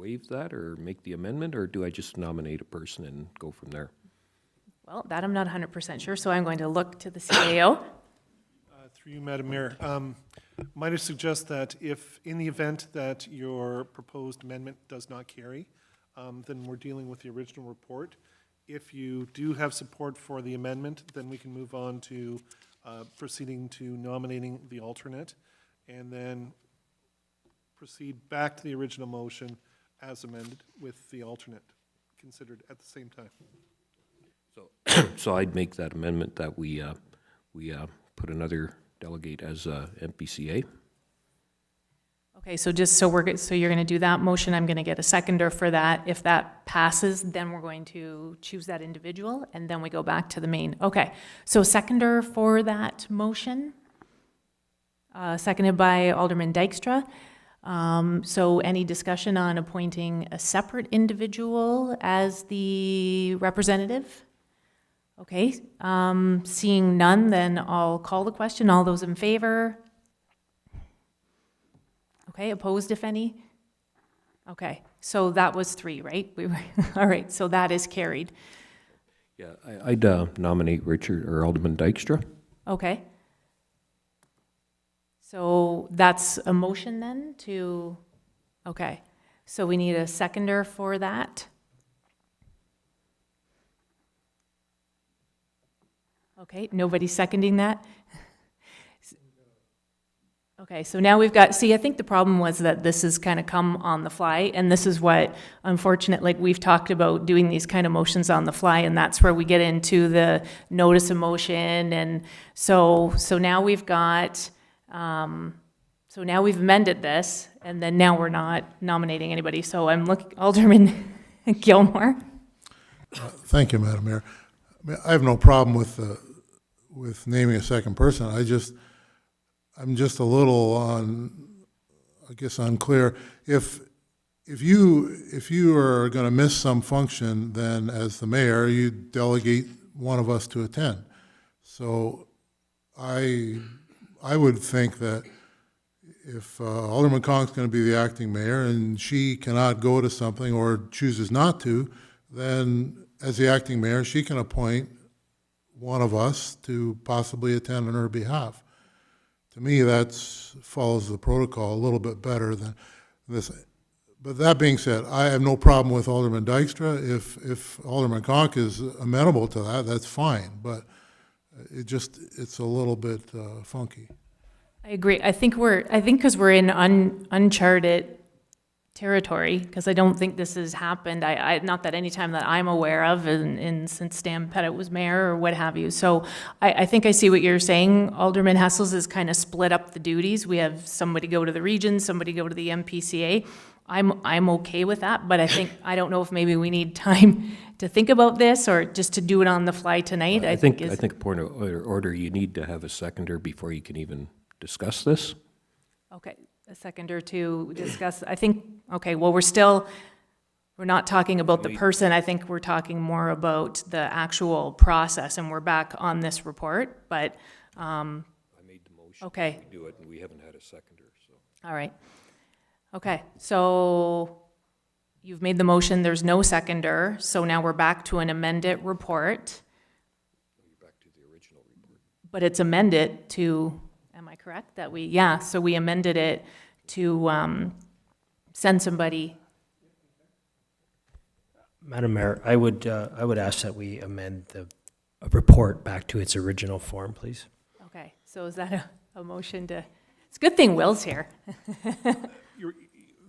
waive that or make the amendment, or do I just nominate a person and go from there? Well, that I'm not 100% sure, so I'm going to look to the CAO. Through you, Madam Mayor, might I suggest that if, in the event that your proposed amendment does not carry, then we're dealing with the original report. If you do have support for the amendment, then we can move on to proceeding to nominating the alternate, and then proceed back to the original motion as amended with the alternate considered at the same time. So I'd make that amendment that we put another delegate as MPCA. Okay, so just so so you're going to do that motion, I'm going to get a seconder for that. If that passes, then we're going to choose that individual, and then we go back to the main. Okay, so seconder for that motion, seconded by Alderman Dykstra. So any discussion on appointing a separate individual as the representative? Okay, seeing none, then I'll call the question. All those in favor? Okay, opposed if any? Okay, so that was 3, right? All right, so that is carried. Yeah, I'd nominate Richard or Alderman Dykstra. Okay. So that's a motion then to, okay. So we need a seconder for that. Okay, nobody's seconding that? Okay, so now we've got, see, I think the problem was that this has kind of come on the fly, and this is what, unfortunately, like we've talked about doing these kind of motions on the fly, and that's where we get into the notice of motion, and so now we've got, so now we've amended this, and then now we're not nominating anybody, so I'm looking, Alderman Gilmore. Thank you, Madam Mayor. I mean, I have no problem with naming a second person. I'm just a little I guess unclear. If you are going to miss some function, then as the mayor, you delegate one of us to attend. So I would think that if Alderman Conk's going to be the acting mayor and she cannot go to something or chooses not to, then as the acting mayor, she can appoint one of us to possibly attend on her behalf. To me, that follows the protocol a little bit better than this. But that being said, I have no problem with Alderman Dykstra. If Alderman Conk is amenable to that, that's fine. But it's a little bit funky. I agree. I think because we're in uncharted territory, because I don't think this has happened. Not that any time that I'm aware of, and since Dan Pettit was mayor or what have you. So I think I see what you're saying. Alderman Hessels is kind of split up the duties. We have somebody go to the region, somebody go to the MPCA. I'm okay with that, but I don't know if maybe we need time to think about this or just to do it on the fly tonight. I think point of order, you need to have a seconder before you can even discuss this. Okay, a seconder to discuss. I think, okay, well, we're not talking about the person. I think we're talking more about the actual process, and we're back on this report, but. I made the motion. Okay. We do it, and we haven't had a seconder, so. All right. Okay, so you've made the motion, there's no seconder, so now we're back to an amended report. You're back to the original report. But it's amended to, am I correct, that so we amended it to send somebody. Madam Mayor, I would ask that we amend the report back to its original form, please. Okay, so is that a motion to, it's a good thing Will's here.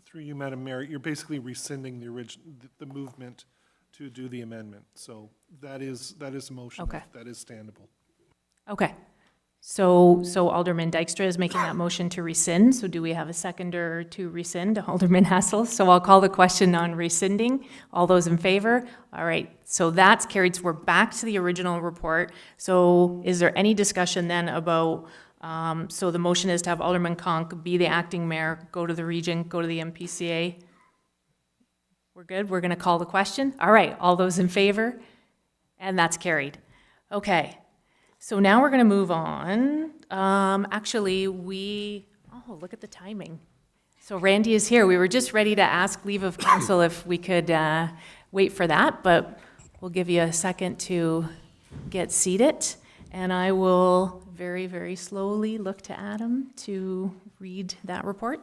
Through you, Madam Mayor, you're basically rescinding the movement to do the amendment. So that is a motion. Okay. That is standable. Okay, so Alderman Dykstra is making that motion to rescind, so do we have a seconder to rescind? Alderman Hassel, so I'll call the question on rescinding. All those in favor? All right, so that's carried, so we're back to the original report. So is there any discussion then about, so the motion is to have Alderman Conk be the acting mayor, go to the region, go to the MPCA? We're good, we're gonna call the question? All right, all those in favor? And that's carried. Okay. So now we're going to move on. Actually, oh, look at the timing. So Randy is here. We were just ready to ask leave of council if we could wait for that, but we'll give you a second to get seated. And I will very, very slowly look to Adam to read that report.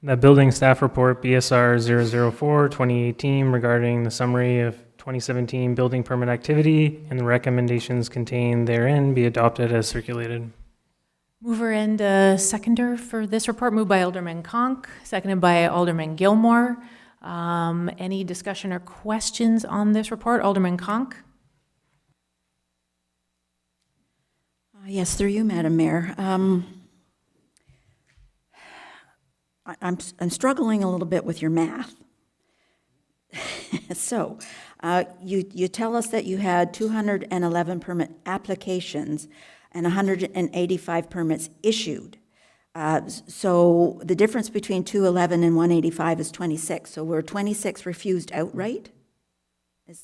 The building staff report BSR 004 2018 regarding the summary of 2017 building permit activity and the recommendations contained therein be adopted as circulated. Mover and seconder for this report, moved by Alderman Conk, seconded by Alderman Gilmore. Any discussion or questions on this report? Alderman Conk? Yes, through you, Madam Mayor. I'm struggling a little bit with your math. So, you tell us that you had 211 permit applications and 185 permits issued. So the difference between 211 and 185 is 26. So were 26 refused outright?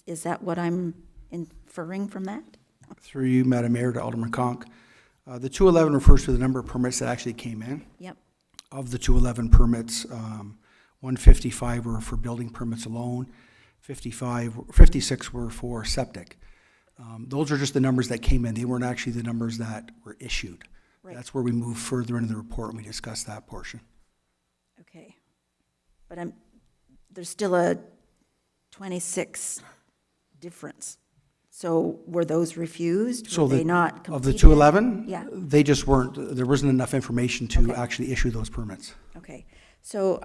Is that what I'm inferring from that? Through you, Madam Mayor, to Alderman Conk. The 211 refers to the number of permits that actually came in. Yep. Of the 211 permits, 155 were for building permits alone, 56 were for septic. Those are just the numbers that came in. They weren't actually the numbers that were issued. Right. That's where we move further into the report and we discuss that portion. Okay. But there's still a 26 difference. So were those refused? So Were they not completed? of the 211, Yeah. they just weren't, there wasn't enough information to actually issue those permits. Okay. So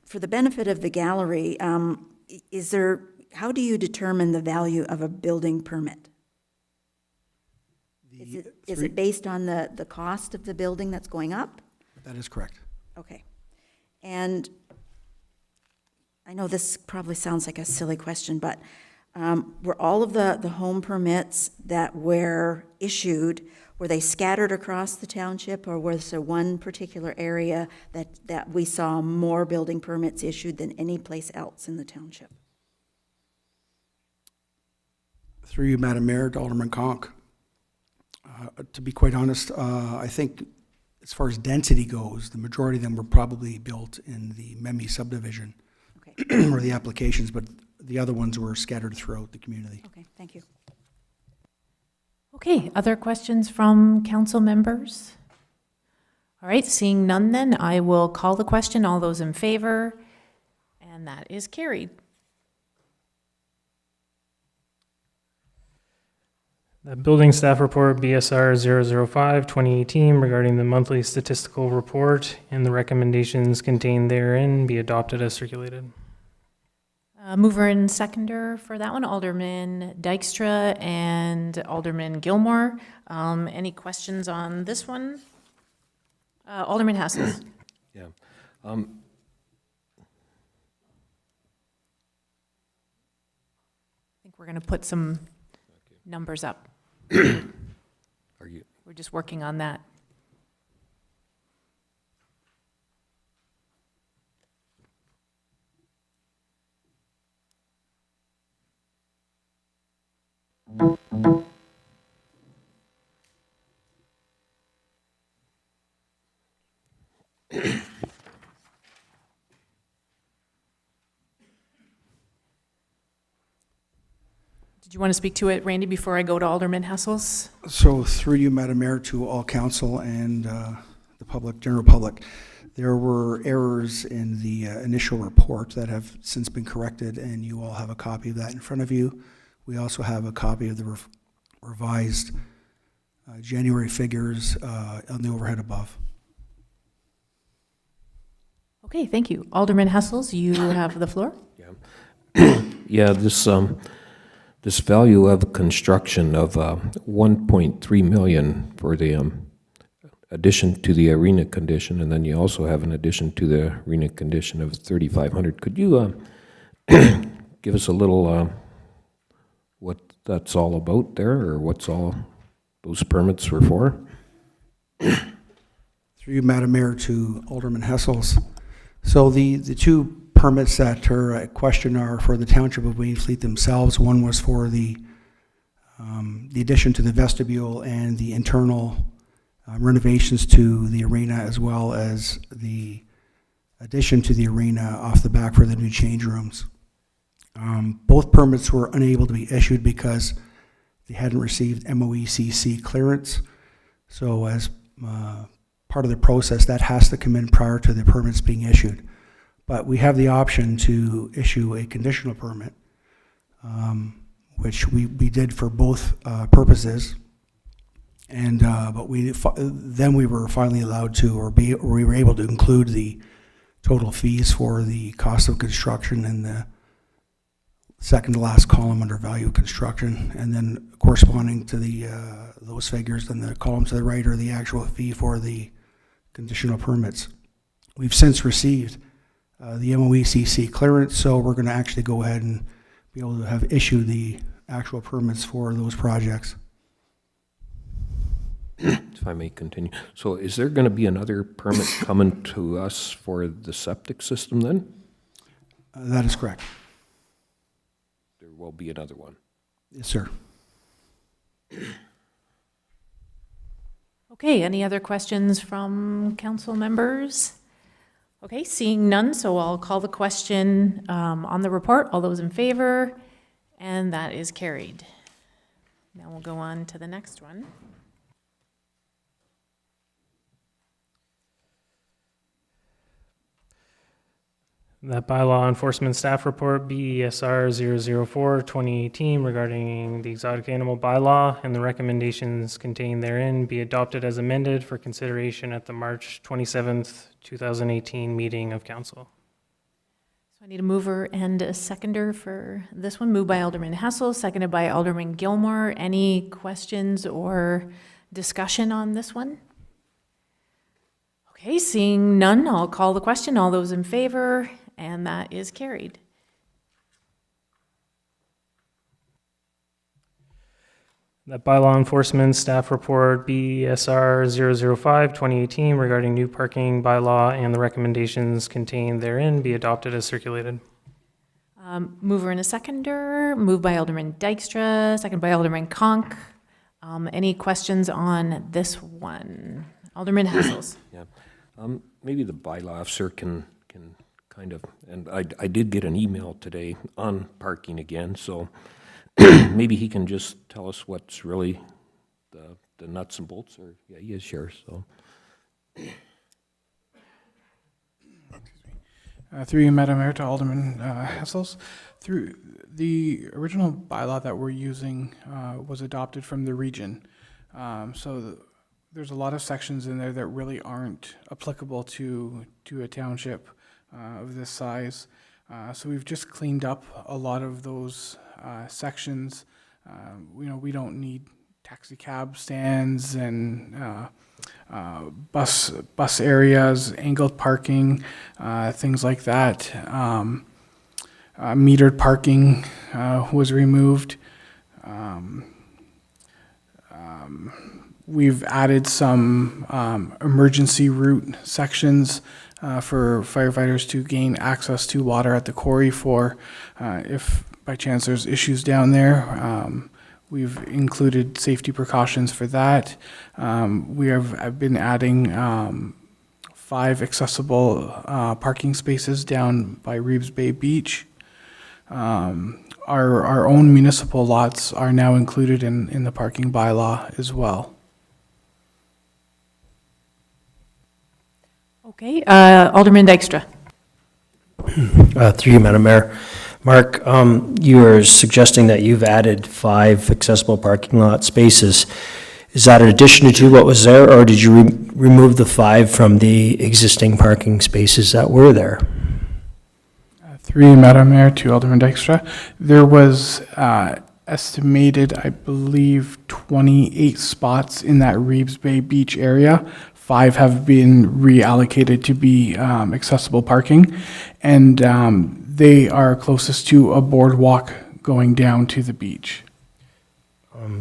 for the benefit of the gallery, how do you determine the value of a building permit? Is it based on the cost of the building that's going up? That is correct. Okay. And I know this probably sounds like a silly question, but were all of the home permits that were issued, were they scattered across the township, or was there one particular area that we saw more building permits issued than any place else in the township? Through you, Madam Mayor, to Alderman Conk. To be quite honest, I think as far as density goes, the majority of them were probably built in the Memmi subdivision, Okay. or the applications, but the other ones were scattered throughout the community. Okay, thank you. Okay, other questions from council members? All right, seeing none then, I will call the question. All those in favor? And that is carried. The building staff report BSR 005 2018 regarding the monthly statistical report and the recommendations contained therein be adopted as circulated. Mover and seconder for that one, Alderman Dykstra and Alderman Gilmore. Any questions on this one? Alderman Hassels. Yeah. I think we're going to put some numbers up. Are you, We're just working on that. Did you want to speak to it, Randy, before I go to Alderman Hassels? So through you, Madam Mayor, to all council and the public, general public, there were errors in the initial report that have since been corrected, and you all have a copy of that in front of you. We also have a copy of the revised January figures on the overhead above. Okay, thank you. Alderman Hassels, you have the floor. yeah, this value of construction of 1.3 million for the addition to the arena condition, and then you also have an addition to the arena condition of 3,500. Could you give us a little what that's all about there, or what's all those permits were for? Through you, Madam Mayor, to Alderman Hessels. So the two permits that are at question are for the Township of Wainfleet themselves. One was for the addition to the vestibule and the internal renovations to the arena as well as the addition to the arena off the back for the new change rooms. Both permits were unable to be issued because they hadn't received MOECC clearance. So as part of the process, that has to come in prior to the permits being issued. But we have the option to issue a conditional permit, which we did for both purposes. And but then we were finally allowed to, or we were able to include the total fees for the cost of construction in the second to last column under value of construction, and then corresponding to the those figures in the column to the right are the actual fee for the conditional permits. We've since received the MOECC clearance, so we're going to actually go ahead and be able to have issued the actual permits for those projects. If I may continue. So is there going to be another permit coming to us for the septic system then? That is correct. There will be another one. Yes, sir. Okay, any other questions from council members? Okay, seeing none, so I'll call the question on the report. All those in favor? And that is carried. Now we'll go on to the next one. That bylaw enforcement staff report, BESR 004-2018, regarding the exotic animal bylaw and the recommendations contained therein be adopted as amended for consideration at the March 27th, 2018 meeting of council. So I need a mover and a seconder for this one. Moved by Alderman Hassel, seconded by Alderman Gilmore. Any questions or discussion on this one? Okay, seeing none, I'll call the question. All those in favor? And that is carried. That bylaw enforcement staff report, BESR 005-2018, regarding new parking bylaw and the recommendations contained therein be adopted as circulated. Mover and a seconder. Moved by Alderman Dykstra, seconded by Alderman Conk. Any questions on this one? Alderman Hassels. Yeah. Maybe the bylaw officer can kind of, and I did get an email today on parking again, so maybe he can just tell us what's really the nuts and bolts, or, yeah, he is here, so. Through you, Madam Mayor, to Alderman Hessels. Through the original bylaw that we're using was adopted from the region. There's a lot of sections in there that really aren't applicable to a township of this size. So we've just cleaned up a lot of those sections. We don't need taxi cab stands and bus areas, angled parking, things like that. Metered parking was removed. We've added some emergency route sections for firefighters to gain access to water at the quarry for if by chance there's issues down there. We've included safety precautions for that. We have been adding 5 accessible parking spaces down by Reeves Bay Beach. Our own municipal lots are now included in the parking bylaw as well. Okay, Alderman Dykstra. Through you, Madam Mayor. Mark, you are suggesting that you've added 5 accessible parking lot spaces. Is that in addition to what was there, or did you remove the 5 from the existing parking spaces that were there? Through you, Madam Mayor, to Alderman Dykstra. There was estimated, I believe, 28 spots in that Reeves Bay Beach area. 5 have been reallocated to be accessible parking, and they are closest to a boardwalk going down to the beach.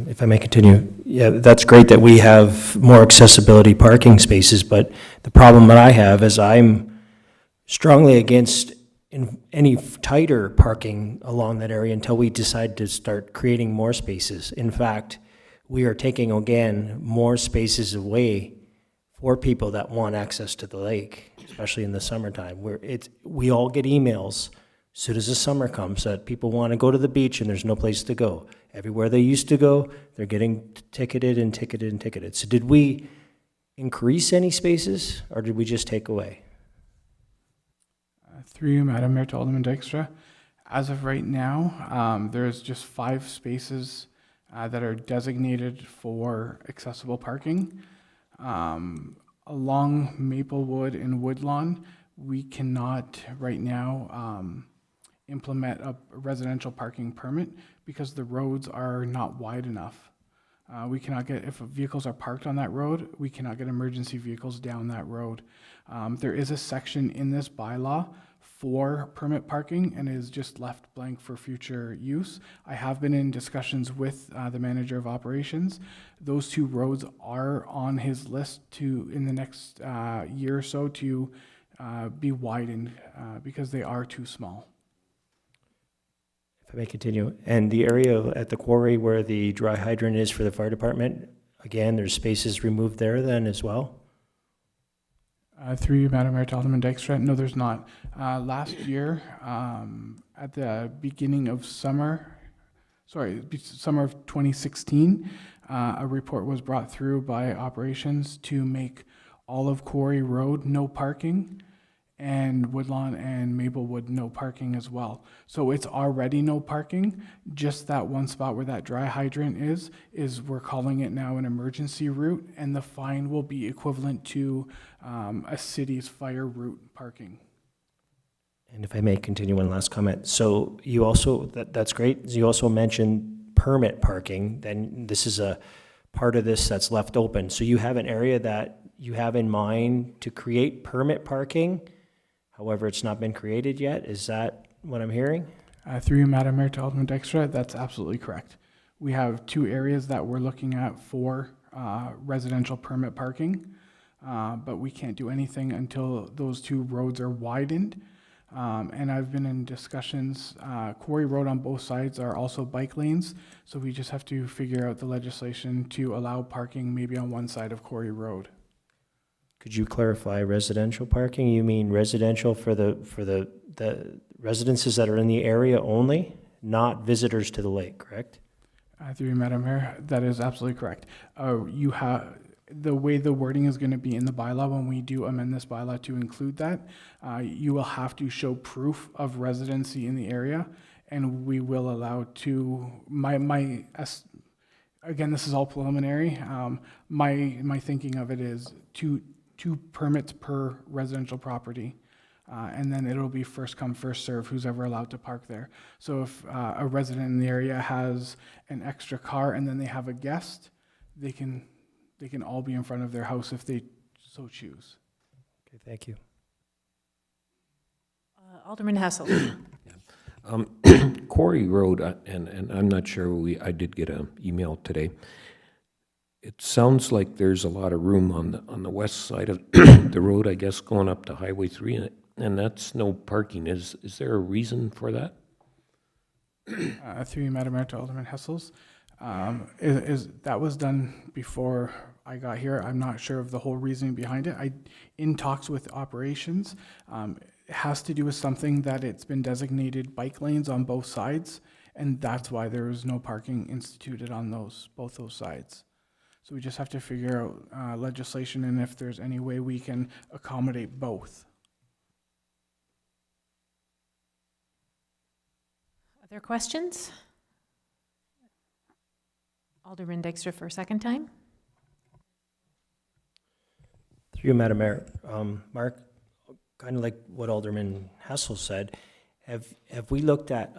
If I may continue, yeah, that's great that we have more accessibility parking spaces, but the problem that I have is I'm strongly against any tighter parking along that area until we decide to start creating more spaces. In fact, we are taking, again, more spaces away for people that want access to the lake, especially in the summertime, where we all get emails as soon as the summer comes that people want to go to the beach and there's no place to go. Everywhere they used to go, they're getting ticketed and ticketed and ticketed. So did we increase any spaces, or did we just take away? Through you, Madam Mayor, to Alderman Dykstra. As of right now, there's just 5 spaces that are designated for accessible parking. Along Maplewood and Woodlawn, we cannot right now implement a residential parking permit because the roads are not wide enough. We cannot get, if vehicles are parked on that road, we cannot get emergency vehicles down that road. There is a section in this bylaw for permit parking and is just left blank for future use. I have been in discussions with the manager of operations. Those 2 roads are on his list to, in the next year or so, to be widened because they are too small. If I may continue, and the area at the quarry where the dry hydrant is for the fire department, again, there's spaces removed there then as well? Through you, Madam Mayor, to Alderman Dykstra. No, there's not. Last year, at the beginning of summer of 2016, a report was brought through by operations to make all of Quarry Road no parking, and Woodlawn and Maplewood no parking as well. So it's already no parking. Just that one spot where that dry hydrant is we're calling it now an emergency route, and the fine will be equivalent to a city's fire route parking. And if I may continue, one last comment. So you also, that's great. You also mentioned permit parking. Then this is a part of this that's left open. So you have an area that you have in mind to create permit parking. However, it's not been created yet. Is that what I'm hearing? Through you, Madam Mayor, to Alderman Dykstra, that's absolutely correct. We have 2 areas that we're looking at for residential permit parking, but we can't do anything until those 2 roads are widened. And I've been in discussions. Quarry Road on both sides are also bike lanes, so we just have to figure out the legislation to allow parking maybe on one side of Quarry Road. Could you clarify residential parking? You mean residential for the residences that are in the area only, not visitors to the lake, correct? Through you, Madam Mayor, that is absolutely correct. You have the way the wording is going to be in the bylaw when we do amend this bylaw to include that. You will have to show proof of residency in the area, and we will allow to again, this is all preliminary. My thinking of it is two permits per residential property. And then it'll be first come, first serve, who's ever allowed to park there. So if a resident in the area has an extra car and then they have a guest, they can all be in front of their house if they so choose. Okay, thank you. Alderman Hassel. Quarry Road, and I'm not sure, I did get an email today. It sounds like there's a lot of room on the west side of the road, I guess, going up to Highway 3, and that's no parking. Is there a reason for that? Through you, Madam Mayor, to Alderman Hessels. That was done before I got here. I'm not sure of the whole reasoning behind it. In talks with operations, it has to do with something that it's been designated bike lanes on both sides, and that's why there is no parking instituted on both those sides. So we just have to figure out legislation and if there's any way we can accommodate both. Other questions? Alderman Dykstra for a second time. Through you, Madam Mayor. Mark, kind of like what Alderman Hessel said, have we looked at,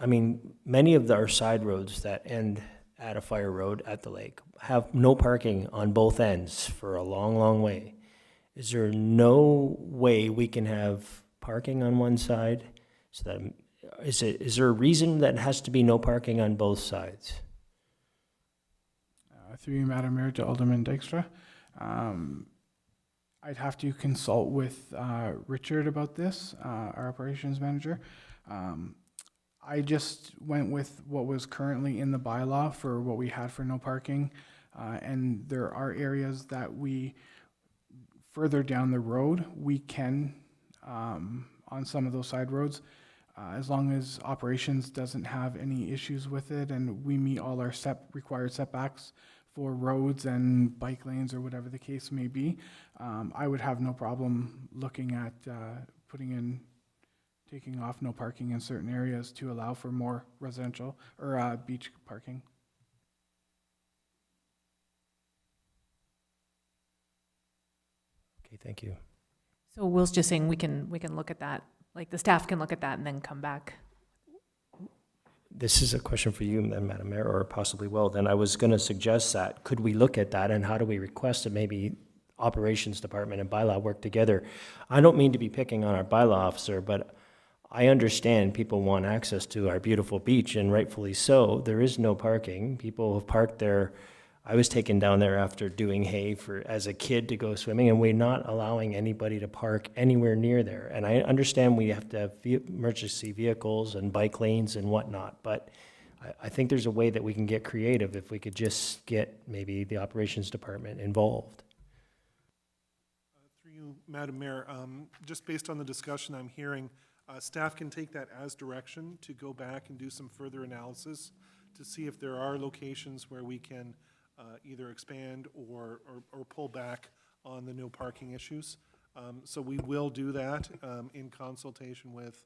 many of our side roads that end at a fire road at the lake have no parking on both ends for a long, long way. Is there no way we can have parking on one side? So that is there a reason that it has to be no parking on both sides? Through you, Madam Mayor, to Alderman Dykstra. I'd have to consult with Richard about this, our operations manager. I just went with what was currently in the bylaw for what we had for no parking And there are areas that we, further down the road, we can, on some of those side roads, as long as operations doesn't have any issues with it and we meet all our required setbacks for roads and bike lanes or whatever the case may be, I would have no problem looking at taking off no parking in certain areas to allow for more residential or beach parking. Okay, thank you. So Will's just saying we can look at that, like the staff can look at that and then come back. This is a question for you, then, Madam Mayor, or possibly Will. Then I was going to suggest that, could we look at that and how do we request that maybe Operations Department and bylaw work together? I don't mean to be picking on our bylaw officer, but I understand people want access to our beautiful beach, and rightfully so. There is no parking. People have parked there. I was taken down there after doing hay as a kid to go swimming, and we're not allowing anybody to park anywhere near there. And I understand we have to have emergency vehicles and bike lanes and whatnot, but I think there's a way that we can get creative if we could just get maybe the Operations Department involved. Through you, Madam Mayor, just based on the discussion I'm hearing, staff can take that as direction to go back and do some further analysis to see if there are locations where we can either expand or pull back on the no parking issues. So we will do that in consultation with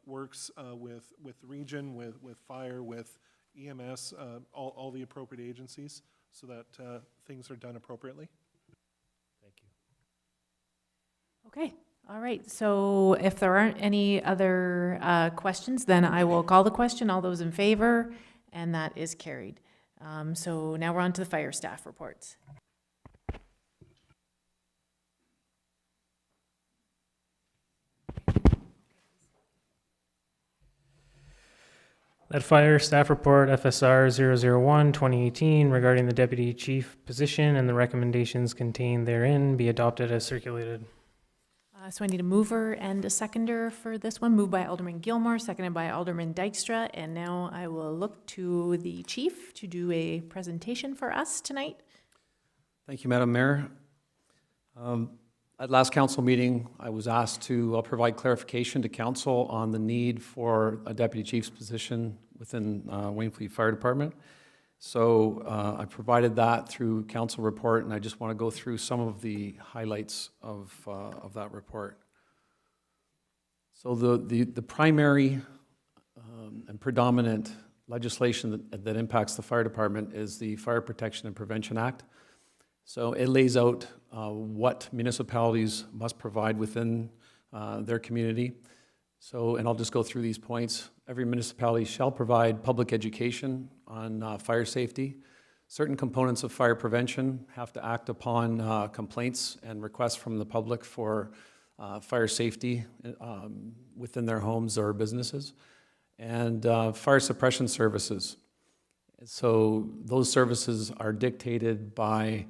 Works, with the region, with fire, with EMS, all the appropriate agencies, so that things are done appropriately. Thank you. Okay, all right. So if there aren't any other questions, then I will call the question. All those in favor, and that is carried. So now we're on to the fire staff reports. That fire staff report FSR 001 2018 regarding the deputy chief position and the recommendations contained therein be adopted as circulated. So I need a mover and a seconder for this one. Moved by Alderman Gilmore, seconded by Alderman Dykstra. And now I will look to the chief to do a presentation for us tonight. Thank you, Madam Mayor. At last council meeting, I was asked to provide clarification to council on the need for a deputy chief's position within Wainfleet Fire Department. So I provided that through council report, and I just want to go through some of the highlights of that report. So the primary and predominant legislation that impacts the fire department is the Fire Protection and Prevention Act. So it lays out what municipalities must provide within their community. So, and I'll just go through these points. Every municipality shall provide public education on fire safety. Certain components of fire prevention have to act upon complaints and requests from the public for fire safety within their homes or businesses. And fire suppression services. So those services are dictated by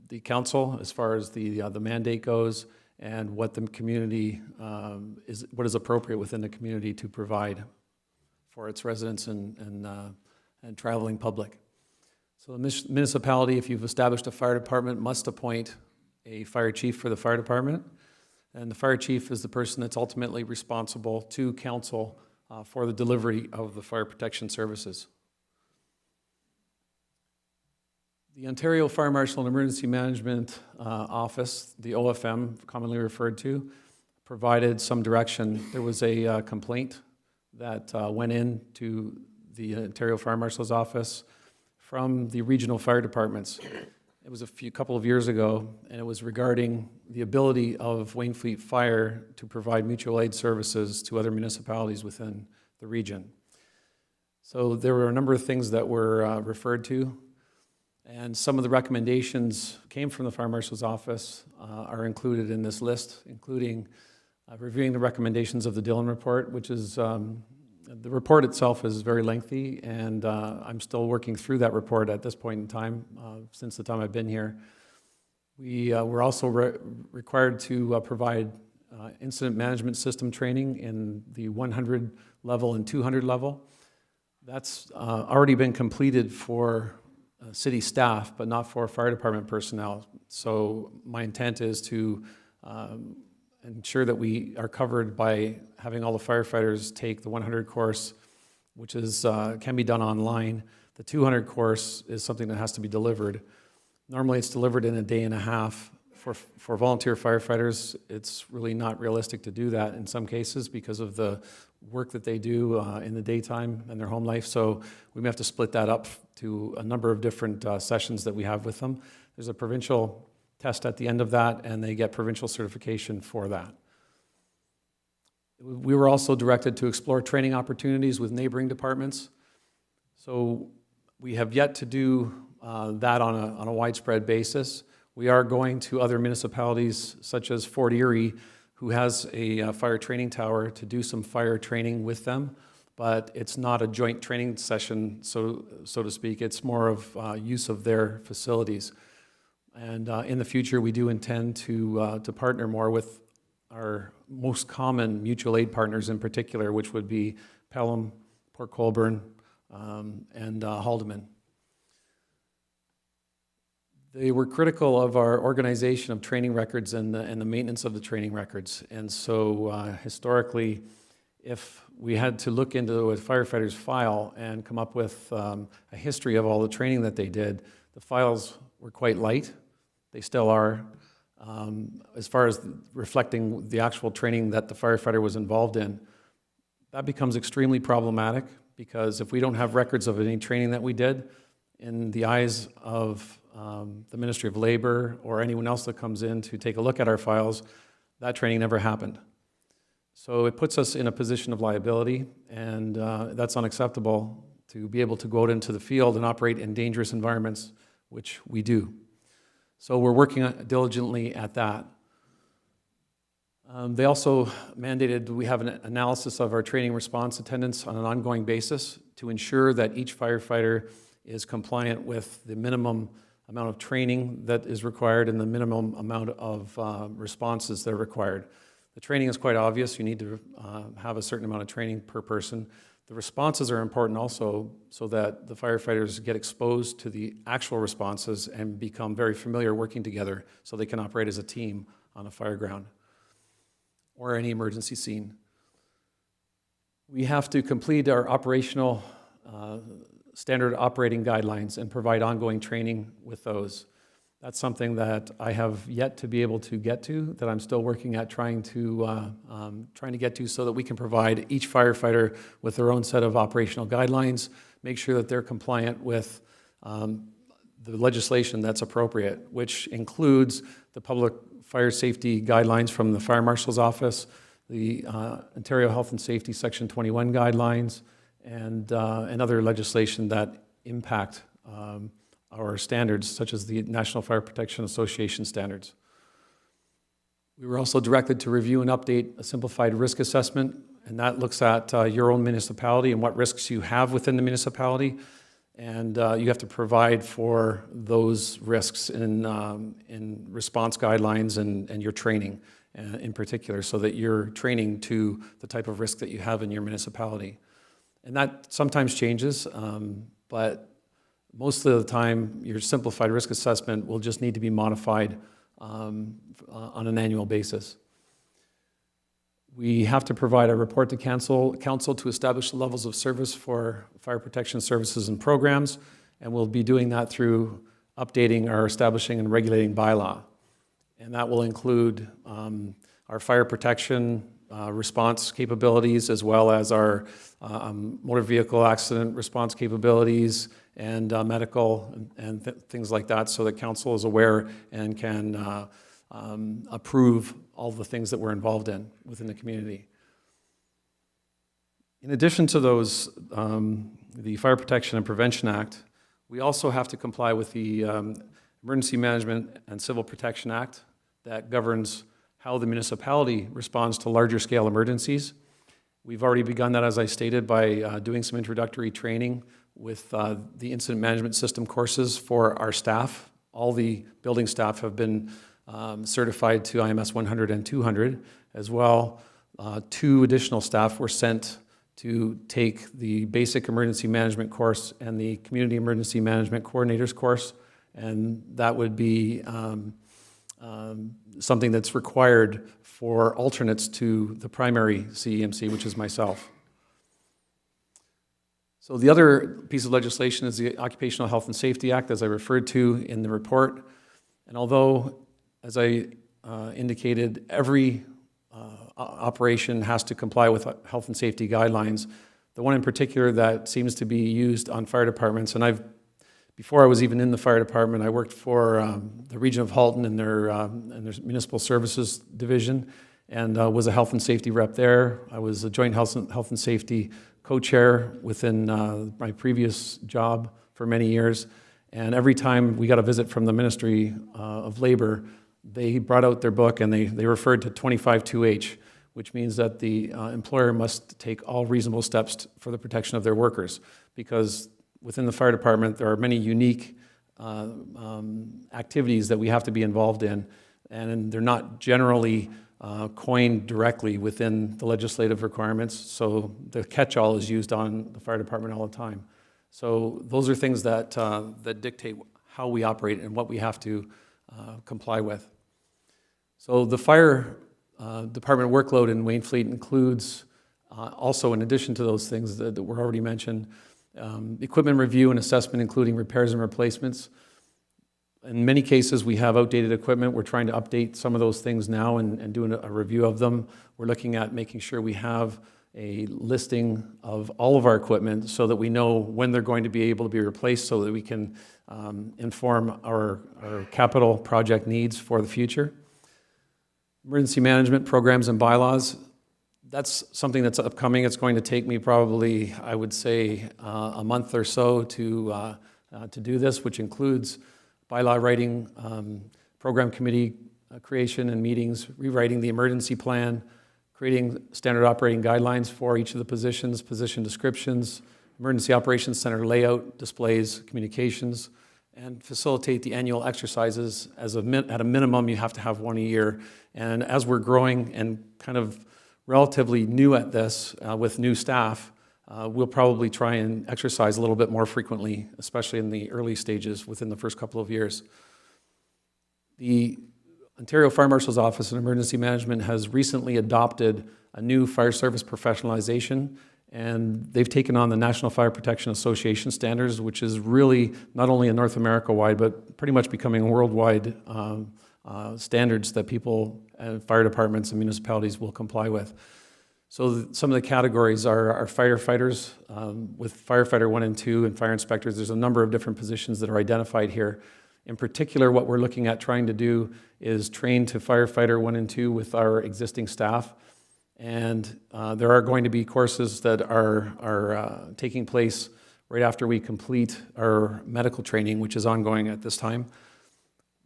the council as far as the mandate goes, and what the community what is appropriate within the community to provide for its residents and traveling public. So the municipality, if you've established a fire department, must appoint a fire chief for the fire department, and the fire chief is the person that's ultimately responsible to council for the delivery of the fire protection services. The Ontario Fire Marshal and Emergency Management Office, the OFM, commonly referred to, provided some direction. There was a complaint that went in to the Ontario Fire Marshal's office from the regional fire departments. It was a couple of years ago, and it was regarding the ability of Wainfleet Fire to provide mutual aid services to other municipalities within the region. So there were a number of things that were referred to. And some of the recommendations came from the Fire Marshal's office, are included in this list, including reviewing the recommendations of the Dillon report, which is, the report itself is very lengthy, and I'm still working through that report at this point in time, since the time I've been here. We were also required to provide incident management system training in the 100 level and 200 level. That's already been completed for city staff, but not for fire department personnel. So my intent is to ensure that we are covered by having all the firefighters take the 100 course, which is can be done online. The 200 course is something that has to be delivered. Normally, it's delivered in a day and a half. For volunteer firefighters, it's really not realistic to do that in some cases because of the work that they do in the daytime and their home life. So we may have to split that up to a number of different sessions that we have with them. There's a provincial test at the end of that, and they get provincial certification for that. We were also directed to explore training opportunities with neighboring departments. So we have yet to do that on a widespread basis. We are going to other municipalities such as Fort Erie, who has a fire training tower, to do some fire training with them, but it's not a joint training session, so to speak. It's more of use of their facilities. And in the future, we do intend to partner more with our most common mutual aid partners in particular, which would be Pelham, Port Colborne, and Haldeman. They were critical of our organization of training records and the maintenance of the training records. And so historically, if we had to look into a firefighter's file and come up with a history of all the training that they did, the files were quite light. They still are, as far as reflecting the actual training that the firefighter was involved in. That becomes extremely problematic because if we don't have records of any training that we did, in the eyes of the Ministry of Labor or anyone else that comes in to take a look at our files, that training never happened. So it puts us in a position of liability, and that's unacceptable to be able to go out into the field and operate in dangerous environments, which we do. So we're working diligently at that. They also mandated we have an analysis of our training response attendance on an ongoing basis to ensure that each firefighter is compliant with the minimum amount of training that is required and the minimum amount of responses that are required. The training is quite obvious. You need to have a certain amount of training per person. The responses are important also so that the firefighters get exposed to the actual responses and become very familiar working together so they can operate as a team on a fire ground or any emergency scene. We have to complete our operational standard operating guidelines and provide ongoing training with those. That's something that I have yet to be able to get to, that I'm still working at trying to get to so that we can provide each firefighter with their own set of operational guidelines, make sure that they're compliant with the legislation that's appropriate, which includes the public fire safety guidelines from the Fire Marshal's Office, the Ontario Health and Safety Section 21 guidelines, and other legislation that impact our standards, such as the National Fire Protection Association standards. We were also directed to review and update a simplified risk assessment, and that looks at your own municipality and what risks you have within the municipality, and you have to provide for those risks in response guidelines and your training in particular, so that you're training to the type of risk that you have in your municipality. And that sometimes changes, but most of the time, your simplified risk assessment will just need to be modified on an annual basis. We have to provide a report to council to establish the levels of service for fire protection services and programs, and we'll be doing that through updating our establishing and regulating bylaw. And that will include our fire protection response capabilities, as well as our motor vehicle accident response capabilities and medical and things like that, so that council is aware and can approve all the things that we're involved in within the community. In addition to those, the Fire Protection and Prevention Act, we also have to comply with the Emergency Management and Civil Protection Act that governs how the municipality responds to larger scale emergencies. We've already begun that, as I stated, by doing some introductory training with the incident management system courses for our staff. All the building staff have been certified to IMS 100 and 200. As well, 2 additional staff were sent to take the basic emergency management course and the community emergency management coordinators course, and that would be something that's required for alternates to the primary CEMC, which is myself. So the other piece of legislation is the Occupational Health and Safety Act, as I referred to in the report. And although, as I indicated, every operation has to comply with health and safety guidelines, the one in particular that seems to be used on fire departments, and before I was even in the fire department, I worked for the region of Halton in their municipal services division, and was a health and safety rep there. I was a joint health and safety co-chair within my previous job for many years. And every time we got a visit from the Ministry of Labor, they brought out their book and they referred to 25-2H, which means that the employer must take all reasonable steps for the protection of their workers, because within the fire department there are many unique activities that we have to be involved in, and they're not generally coined directly within the legislative requirements, so the catch-all is used on the fire department all the time. So those are things that, that dictate how we operate and what we have to comply with. So the fire department workload in Wainfleet includes also, in addition to those things that were already mentioned, equipment review and assessment, including repairs and replacements. In many cases, we have outdated equipment. We're trying to update some of those things now and doing a review of them. We're looking at making sure we have a listing of all of our equipment so that we know when they're going to be able to be replaced, so that we can inform our capital project needs for the future. Emergency management programs and bylaws. That's something that's upcoming. It's going to take me probably, I would say, a month or so to do this, which includes bylaw writing, program committee creation and meetings, rewriting the emergency plan, creating standard operating guidelines for each of the positions, position descriptions, emergency operations center layout, displays, communications, and facilitate the annual exercises. At a minimum, you have to have one a year. And as we're growing and kind of relatively new at this with new staff, we'll probably try and exercise a little bit more frequently, especially in the early stages within the first couple of years. The Ontario Fire Marshal's Office in Emergency Management has recently adopted a new fire service professionalization, and they've taken on the National Fire Protection Association standards, which is really not only a North America-wide, but pretty much becoming worldwide standards that people, fire departments and municipalities will comply with. So some of the categories are firefighters, with firefighter 1 and 2 and fire inspectors. There's a number of different positions that are identified here. In particular, what we're looking at trying to do is train to firefighter 1 and 2 with our existing staff. And there are going to be courses that are taking place right after we complete our medical training, which is ongoing at this time.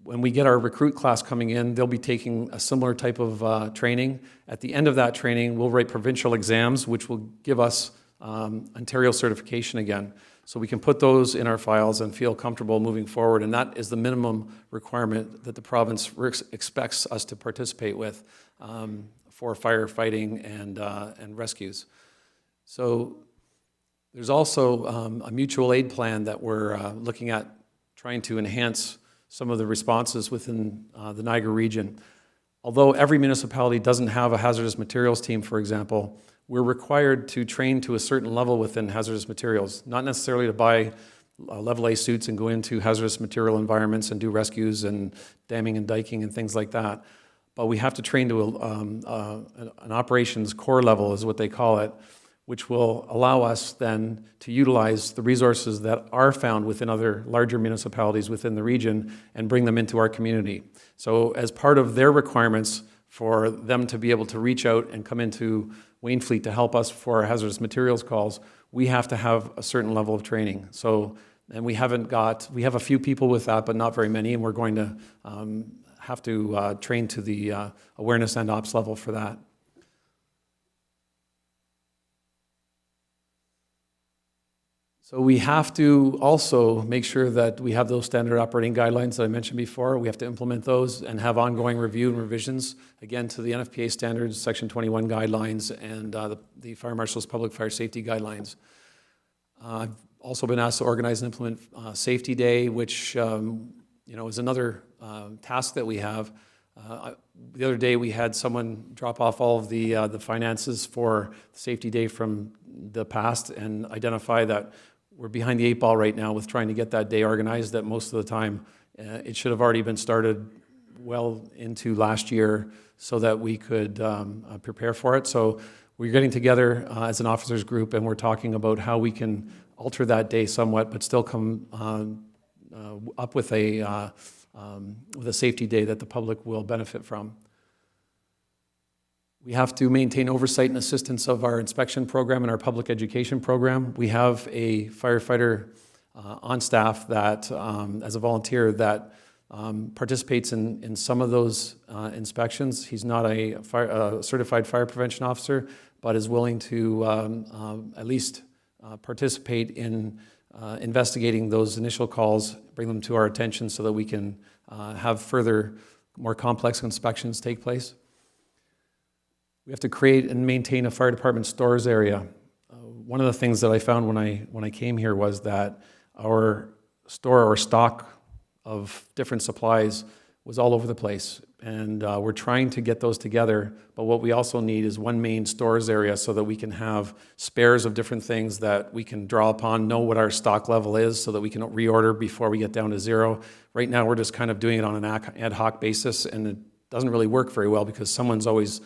When we get our recruit class coming in, they'll be taking a similar type of training. At the end of that training, we'll write provincial exams, which will give us Ontario certification again. So we can put those in our files and feel comfortable moving forward, and that is the minimum requirement that the province expects us to participate with for firefighting and rescues. So there's also a mutual aid plan that we're looking at trying to enhance some of the responses within the Niagara region. Although every municipality doesn't have a hazardous materials team, for example, we're required to train to a certain level within hazardous materials, not necessarily to buy level A suits and go into hazardous material environments and do rescues and damming and diking and things like that. But we have to train to an operations core level, is what they call it, which will allow us then to utilize the resources that are found within other larger municipalities within the region and bring them into our community. So as part of their requirements for them to be able to reach out and come into Wainfleet to help us for our hazardous materials calls, we have to have a certain level of training. So, and we have a few people with that, but not very many, and we're going to have to train to the awareness and ops level for that. So we have to also make sure that we have those standard operating guidelines that I mentioned before. We have to implement those and have ongoing review and revisions, again, to the NFPA standards, Section 21 guidelines, and the Fire Marshal's Public Fire Safety Guidelines. I've also been asked to organize and implement Safety Day, which is another task that we have. The other day, we had someone drop off all of the finances for Safety Day from the past and identify that we're behind the 8 ball right now with trying to get that day organized, that most of the time it should have already been started well into last year so that we could prepare for it. So we're getting together as an officers group, and we're talking about how we can alter that day somewhat, but still come up with a safety day that the public will benefit from. We have to maintain oversight and assistance of our inspection program and our public education program. We have a firefighter on staff that, as a volunteer, that participates in some of those inspections. He's not a certified fire prevention officer, but is willing to at least participate in investigating those initial calls, bring them to our attention so that we can have further, more complex inspections take place. We have to create and maintain a fire department stores area. One of the things that I found when I came here was that our store or stock of different supplies was all over the place. And we're trying to get those together, but what we also need is one main stores area so that we can have spares of different things that we can draw upon, know what our stock level is so that we can reorder before we get down to zero. Right now, we're just kind of doing it on an ad hoc basis, and it doesn't really work very well because someone's always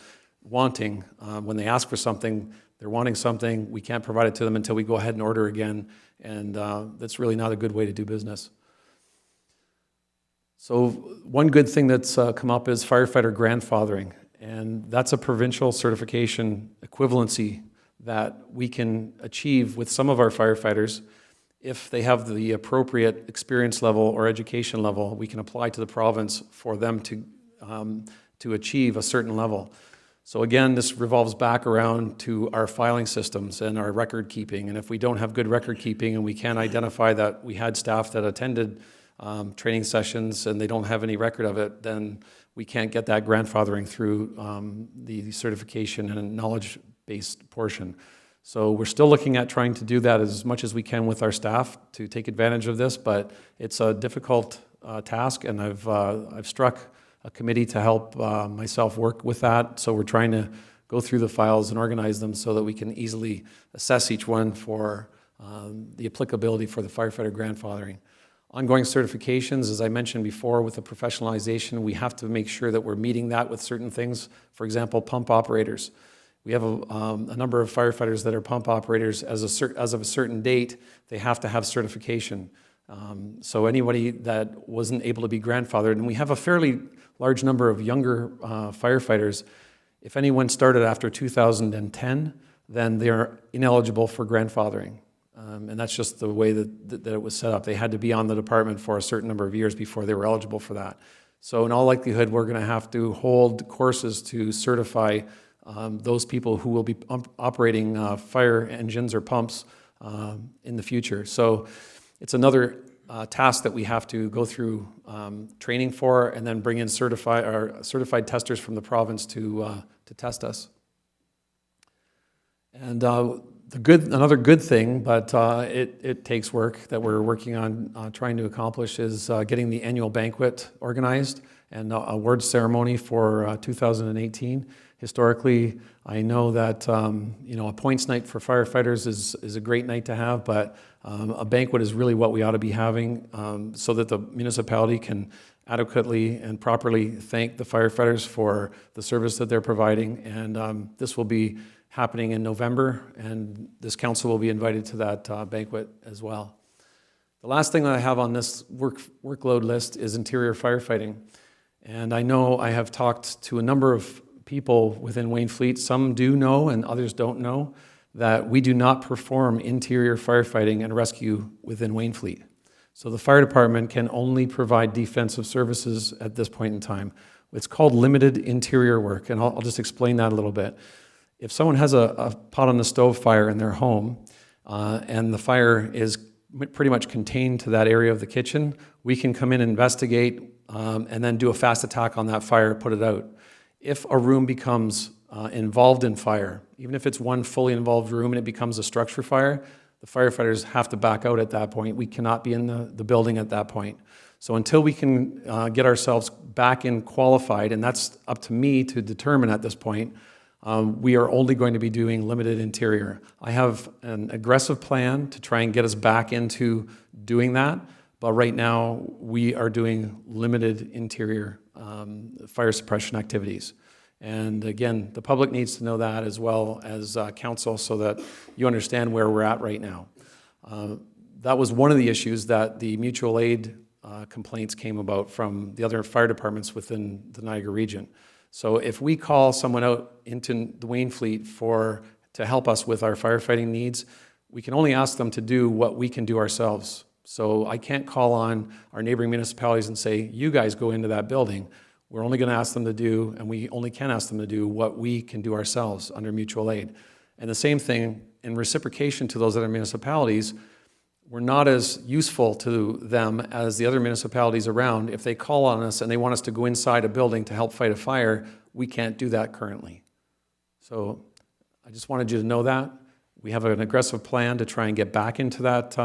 wanting, when they ask for something, they're wanting something, we can't provide it to them until we go ahead and order again, and that's really not a good way to do business. So one good thing that's come up is firefighter grandfathering, and that's a provincial certification equivalency that we can achieve with some of our firefighters. If they have the appropriate experience level or education level, we can apply to the province for them to achieve a certain level. So again, this revolves back around to our filing systems and our record keeping. And if we don't have good record keeping and we can't identify that we had staff that attended training sessions and they don't have any record of it, then we can't get that grandfathering through the certification and knowledge-based portion. So we're still looking at trying to do that as much as we can with our staff to take advantage of this, but it's a difficult task, and I've struck a committee to help myself work with that. So we're trying to go through the files and organize them so that we can easily assess each one for the applicability for the firefighter grandfathering. Ongoing certifications, as I mentioned before, with the professionalization, we have to make sure that we're meeting that with certain things. For example, pump operators. We have a number of firefighters that are pump operators. As of a certain date, they have to have certification. So anybody that wasn't able to be grandfathered, and we have a fairly large number of younger firefighters. If anyone started after 2010, then they're ineligible for grandfathering. And that's just the way that it was set up. They had to be on the department for a certain number of years before they were eligible for that. So in all likelihood, we're going to have to hold courses to certify those people who will be operating fire engines or pumps in the future. So it's another task that we have to go through training for, and then bring in certified testers from the province to test us. And another good thing, but it takes work that we're working on trying to accomplish, is getting the annual banquet organized and awards ceremony for 2018. Historically, I know that a points night for firefighters is a great night to have, but a banquet is really what we ought to be having so that the municipality can adequately and properly thank the firefighters for the service that they're providing. And this will be happening in November, and this council will be invited to that banquet as well. The last thing that I have on this workload list is interior firefighting. And I know I have talked to a number of people within Wainfleet. Some do know and others don't know that we do not perform interior firefighting and rescue within Wainfleet. So the fire department can only provide defensive services at this point in time. It's called limited interior work, and I'll just explain that a little bit. If someone has a pot on the stove fire in their home, and the fire is pretty much contained to that area of the kitchen, we can come in, investigate, and then do a fast attack on that fire, put it out. If a room becomes involved in fire, even if it's one fully involved room and it becomes a structure fire, the firefighters have to back out at that point. We cannot be in the building at that point. So until we can get ourselves back in qualified, and that's up to me to determine at this point, we are only going to be doing limited interior. I have an aggressive plan to try and get us back into doing that, but right now we are doing limited interior fire suppression activities. And again, the public needs to know that as well as council so that you understand where we're at right now. That was one of the issues that the mutual aid complaints came about from the other fire departments within the Niagara region. So if we call someone out into the Wainfleet to help us with our firefighting needs, we can only ask them to do what we can do ourselves. So I can't call on our neighboring municipalities and say, you guys go into that building. We're only going to ask them to do, and we only can ask them to do what we can do ourselves under mutual aid. And the same thing in reciprocation to those other municipalities, we're not as useful to them as the other municipalities around. If they call on us and they want us to go inside a building to help fight a fire, we can't do that currently. So I just wanted you to know that. We have an aggressive plan to try and get back into that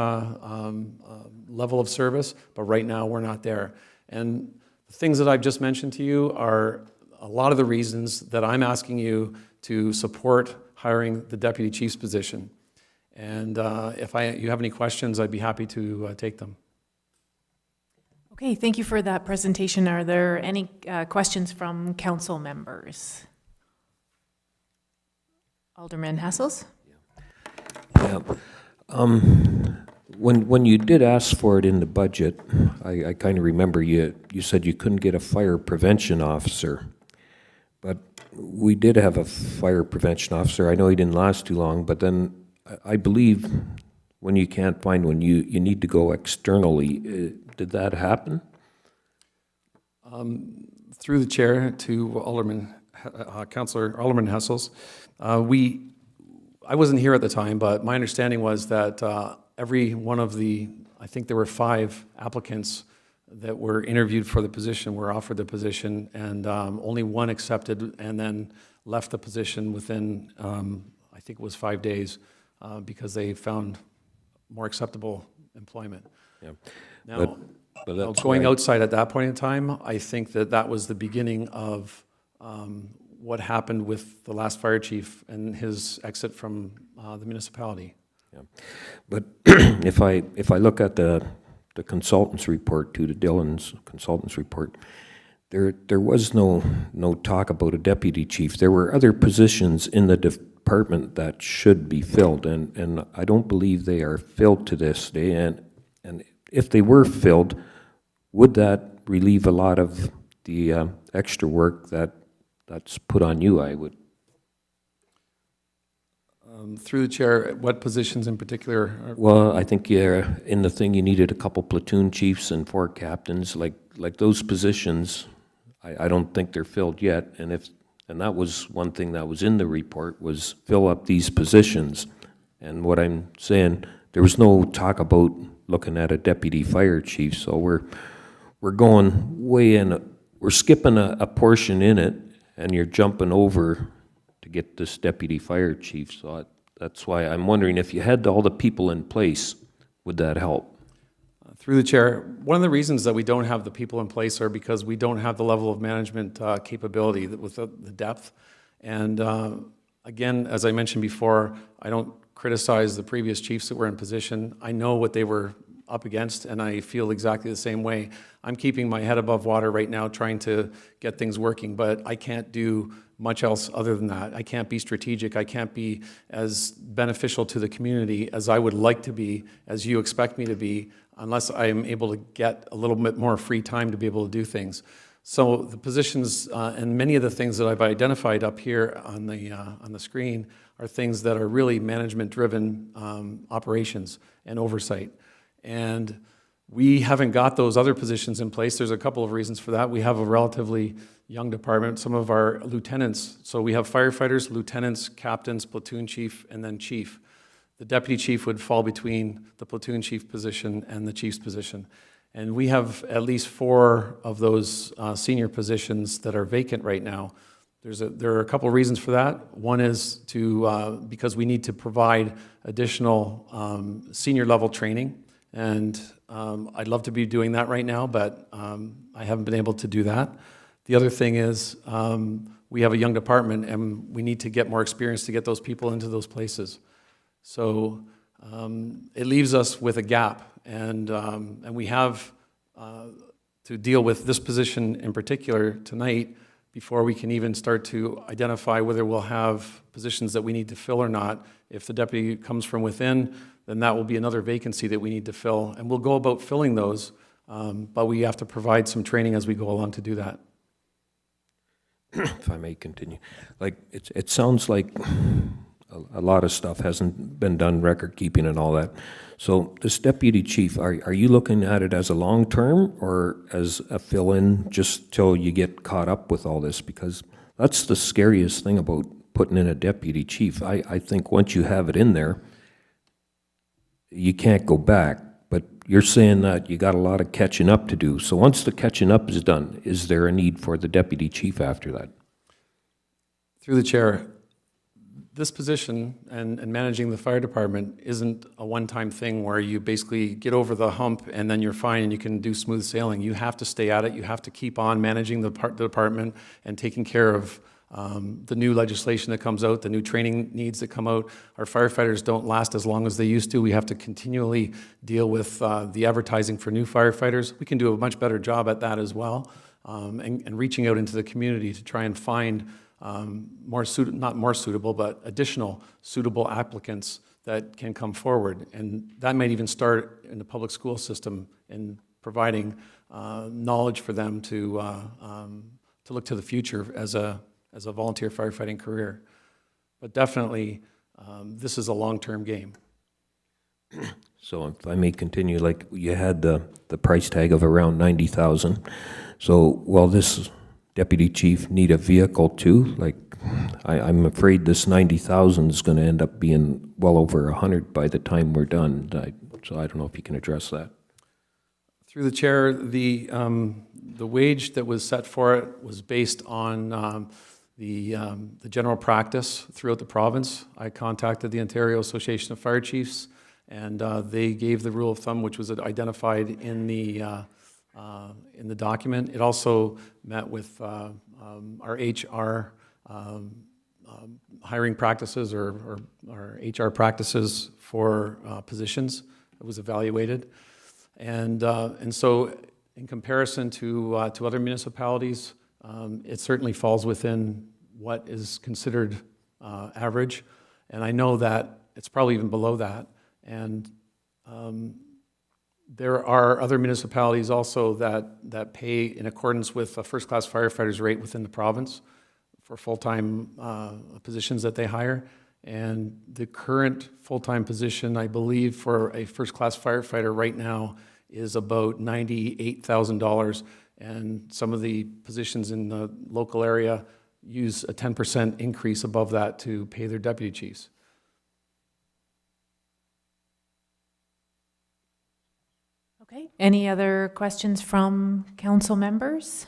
level of service, but right now we're not there. And the things that I've just mentioned to you are a lot of the reasons that I'm asking you to support hiring the deputy chief's position. And if you have any questions, I'd be happy to take them. Okay, thank you for that presentation. Are there any questions from council members? Alderman Hassels? Yeah. When you did ask for it in the budget, I kind of remember you said you couldn't get a fire prevention officer. But we did have a fire prevention officer. I know he didn't last too long, but then I believe when you can't find one, you need to go externally. Did that happen? Through the chair to Councillor Alderman Hessels, I wasn't here at the time, but my understanding was that every one of I think there were 5 applicants that were interviewed for the position, were offered the position, and only one accepted and then left the position within, I think it was 5 days, because they found more acceptable employment. Yeah. Now, but that's going right. outside at that point in time, I think that was the beginning of what happened with the last fire chief and his exit from the municipality. Yeah. But if I look at the consultant's report, to the Dillon's consultant's report, there was no talk about a deputy chief. There were other positions in the department that should be filled, and I don't believe they are filled to this day. And if they were filled, would that relieve a lot of the extra work that's put on you? I would. Through the chair, what positions in particular? Well, I think in the thing you needed a couple platoon chiefs and 4 captains, like those positions. I don't think they're filled yet, and that was one thing that was in the report, was fill up these positions. And what I'm saying, there was no talk about looking at a deputy fire chief, so we're going way in, we're skipping a portion in it, and you're jumping over to get this deputy fire chief. So that's why I'm wondering, if you had all the people in place, would that help? Through the chair, one of the reasons that we don't have the people in place are because we don't have the level of management capability with the depth. And again, as I mentioned before, I don't criticize the previous chiefs that were in position. I know what they were up against, and I feel exactly the same way. I'm keeping my head above water right now, trying to get things working, but I can't do much else other than that. I can't be strategic. I can't be as beneficial to the community as I would like to be, as you expect me to be, unless I am able to get a little bit more free time to be able to do things. So the positions and many of the things that I've identified up here on the screen are things that are really management-driven operations and oversight. And we haven't got those other positions in place. There's a couple of reasons for that. We have a relatively young department. Some of our lieutenants, so we have firefighters, lieutenants, captains, platoon chief, and then chief. the deputy chief would fall between the platoon chief position and the chief's position. And we have at least 4 of those senior positions that are vacant right now. There are a couple of reasons for that. One is because we need to provide additional senior level training, and I'd love to be doing that right now, but I haven't been able to do that. The other thing is we have a young department, and we need to get more experience to get those people into those places. So it leaves us with a gap, and we have to deal with this position in particular tonight before we can even start to identify whether we'll have positions that we need to fill or not. If the deputy comes from within, then that will be another vacancy that we need to fill, and we'll go about filling those, but we have to provide some training as we go along to do that. If I may continue, like, it sounds like a lot of stuff hasn't been done, record keeping and all that. So this deputy chief, are you looking at it as a long-term or as a fill-in just till you get caught up with all this? Because that's the scariest thing about putting in a deputy chief. I think once you have it in there, you can't go back. But you're saying that you got a lot of catching up to do. So once the catching up is done, is there a need for the deputy chief after that? Through the chair, this position and managing the fire department isn't a one-time thing where you basically get over the hump and then you're fine and you can do smooth sailing. You have to stay at it. You have to keep on managing the department and taking care of the new legislation that comes out, the new training needs that come out. Our firefighters don't last as long as they used to. We have to continually deal with the advertising for new firefighters. We can do a much better job at that as well, and reaching out into the community to try and find not more suitable, but additional suitable applicants that can come forward. And that might even start in the public school system in providing knowledge for them to look to the future as a volunteer firefighting career. But definitely, this is a long-term game. So if I may continue, like, you had the price tag of around $90,000. So will this deputy chief need a vehicle too? Like, I'm afraid this $90,000 is going to end up being well over $100 by the time we're done. So I don't know if you can address that. Through the chair, the wage that was set for it was based on the general practice throughout the province. I contacted the Ontario Association of Fire Chiefs, and they gave the rule of thumb, which was identified in the document. It also met with our HR hiring practices or our HR practices for positions. It was evaluated, and so in comparison to other municipalities, it certainly falls within what is considered average, and I know that it's probably even below that. And there are other municipalities also that pay in accordance with a first-class firefighter's rate within the province for full-time positions that they hire. And the current full-time position, I believe, for a first-class firefighter right now is about $98,000. And some of the positions in the local area use a 10% increase above that to pay their deputy chiefs. Okay, any other questions from council members?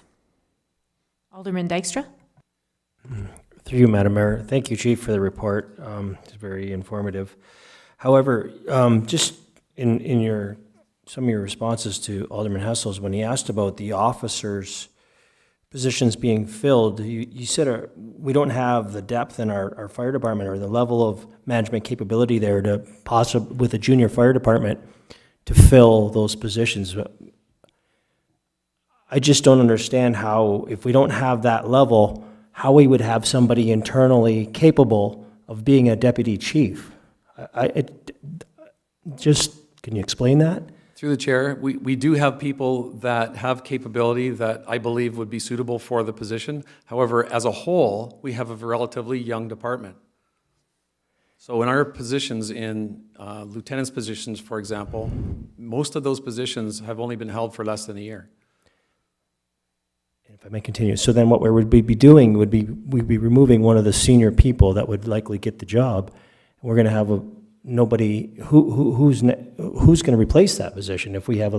Alderman Dykstra? Through you, Madam Mayor. Thank you, Chief, for the report. It's very informative. However, just in some of your responses to Alderman Hessel's, when he asked about the officers' positions being filled, you said we don't have the depth in our fire department or the level of management capability there to possibly, with a junior fire department, to fill those positions. I just don't understand how, if we don't have that level, how we would have somebody internally capable of being a deputy chief. Can you explain that? Through the chair, we do have people that have capability that I believe would be suitable for the position. However, as a whole, we have a relatively young department. So in our positions, in lieutenant's positions, for example, most of those positions have only been held for less than a year. If I may continue, so then what we would be doing would be, we'd be removing one of the senior people that would likely get the job. We're going to have nobody, who's going to replace that position if we have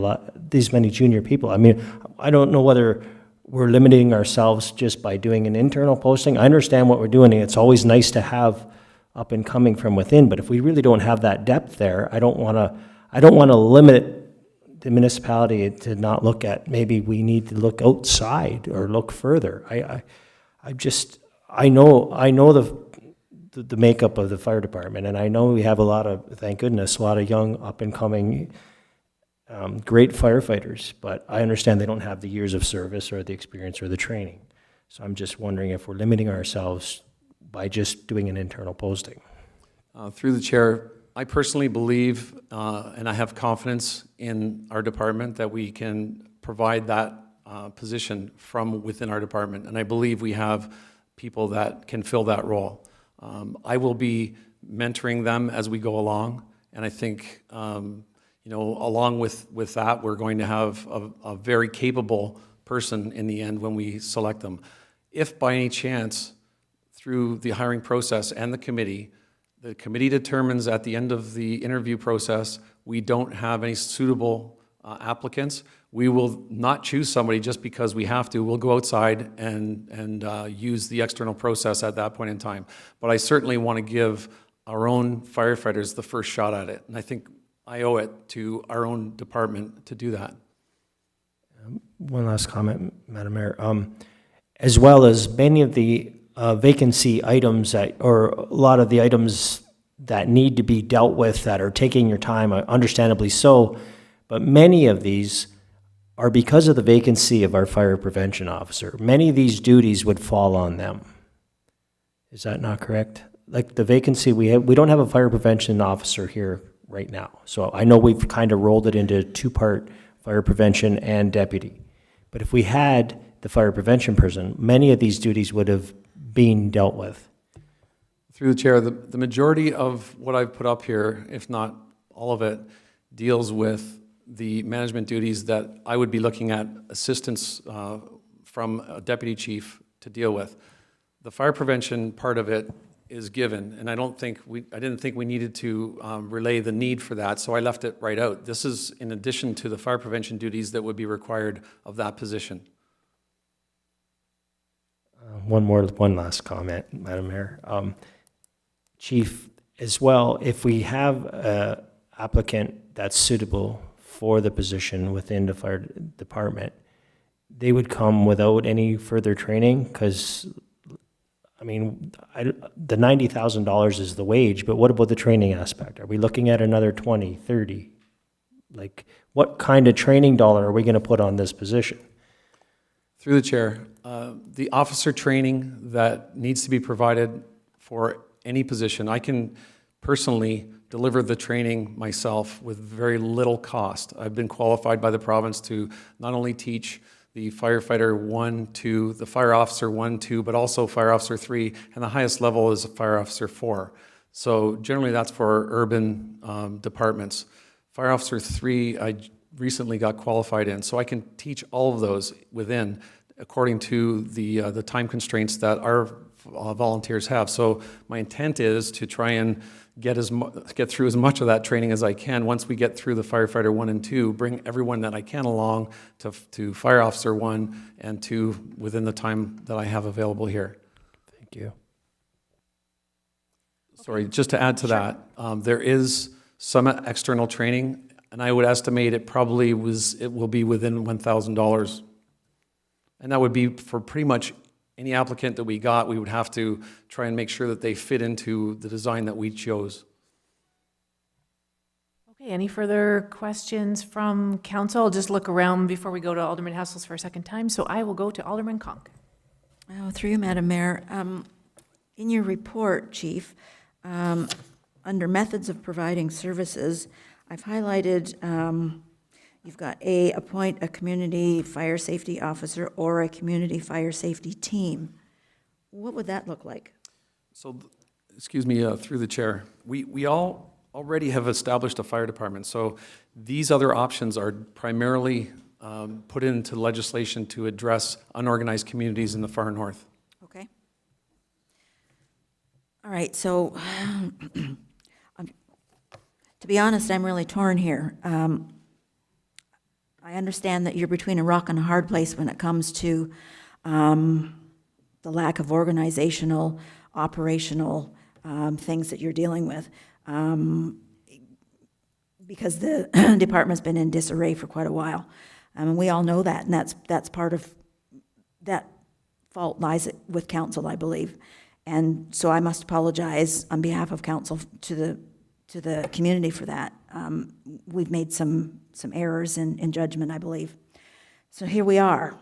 these many junior people? I mean, I don't know whether we're limiting ourselves just by doing an internal posting. I understand what we're doing, and it's always nice to have up and coming from within, but if we really don't have that depth there, I don't want to limit the municipality to not look at, maybe we need to look outside or look further. I know the makeup of the fire department, and I know we have thank goodness, a lot of young up and coming great firefighters, but I understand they don't have the years of service or the experience or the training. So I'm just wondering if we're limiting ourselves by just doing an internal posting. Through the chair, I personally believe, and I have confidence in our department that we can provide that position from within our department. And I believe we have people that can fill that role. I will be mentoring them as we go along. And I think, along with that, we're going to have a very capable person in the end when we select them. If by any chance, through the hiring process and the committee determines at the end of the interview process, we don't have any suitable applicants, we will not choose somebody just because we have to. We'll go outside and use the external process at that point in time. But I certainly want to give our own firefighters the first shot at it. And I think I owe it to our own department to do that. One last comment, Madam Mayor. As well as many of the vacancy items or a lot of the items that need to be dealt with that are taking your time, understandably so, but many of these are because of the vacancy of our fire prevention officer. Many of these duties would fall on them. Is that not correct? Like the vacancy we don't have a fire prevention officer here right now. So I know we've kind of rolled it into two-part fire prevention and deputy. But if we had the fire prevention person, many of these duties would have been dealt with. Through the chair, the majority of what I've put up here, if not all of it, deals with the management duties that I would be looking at assistance from a deputy chief to deal with. The fire prevention part of it is given, and I didn't think we needed to relay the need for that, so I left it right out. This is in addition to the fire prevention duties that would be required of that position. One last comment, Madam Mayor. Chief, as well, if we have an applicant that's suitable for the position within the fire department, they would come without any further training? Because, I mean, the $90,000 is the wage, but what about the training aspect? Are we looking at another 20, 30? Like, what kind of training dollar are we going to put on this position? Through the chair, the officer training that needs to be provided for any position, I can personally deliver the training myself with very little cost. I've been qualified by the province to not only teach the firefighter 1, 2, the fire officer 1, 2, but also fire officer 3, and the highest level is fire officer 4. So generally that's for urban departments. Fire officer 3, I recently got qualified in, so I can teach all of those within, according to the time constraints that our volunteers have. So my intent is to try and get through as much of that training as I can. Once we get through the firefighter 1 and 2, bring everyone that I can along to fire officer 1 and 2 within the time that I have available here. Thank you. Sorry, just to add to that, there is some external training, and I would estimate it will be within $1,000. And that would be for pretty much any applicant that we got. We would have to try and make sure that they fit into the design that we chose. Okay, any further questions from council? I'll just look around before we go to Alderman Hassels for a second time. So I will go to Alderman Conk. Oh, through you, Madam Mayor. In your report, Chief, under methods of providing services, I've highlighted, you've got appoint a community fire safety officer or a community fire safety team. What would that look like? So, excuse me, through the chair, we all already have established a fire department. So these other options are primarily put into legislation to address unorganized communities in the far north. Okay. All right, so to be honest, I'm really torn here. I understand that you're between a rock and a hard place when it comes to the lack of organizational, operational things that you're dealing with. Because the department's been in disarray for quite a while. And we all know that, and that's part of, that fault lies with council, I believe. And so I must apologize on behalf of council to the community for that. We've made some errors in judgment, I believe. So here we are.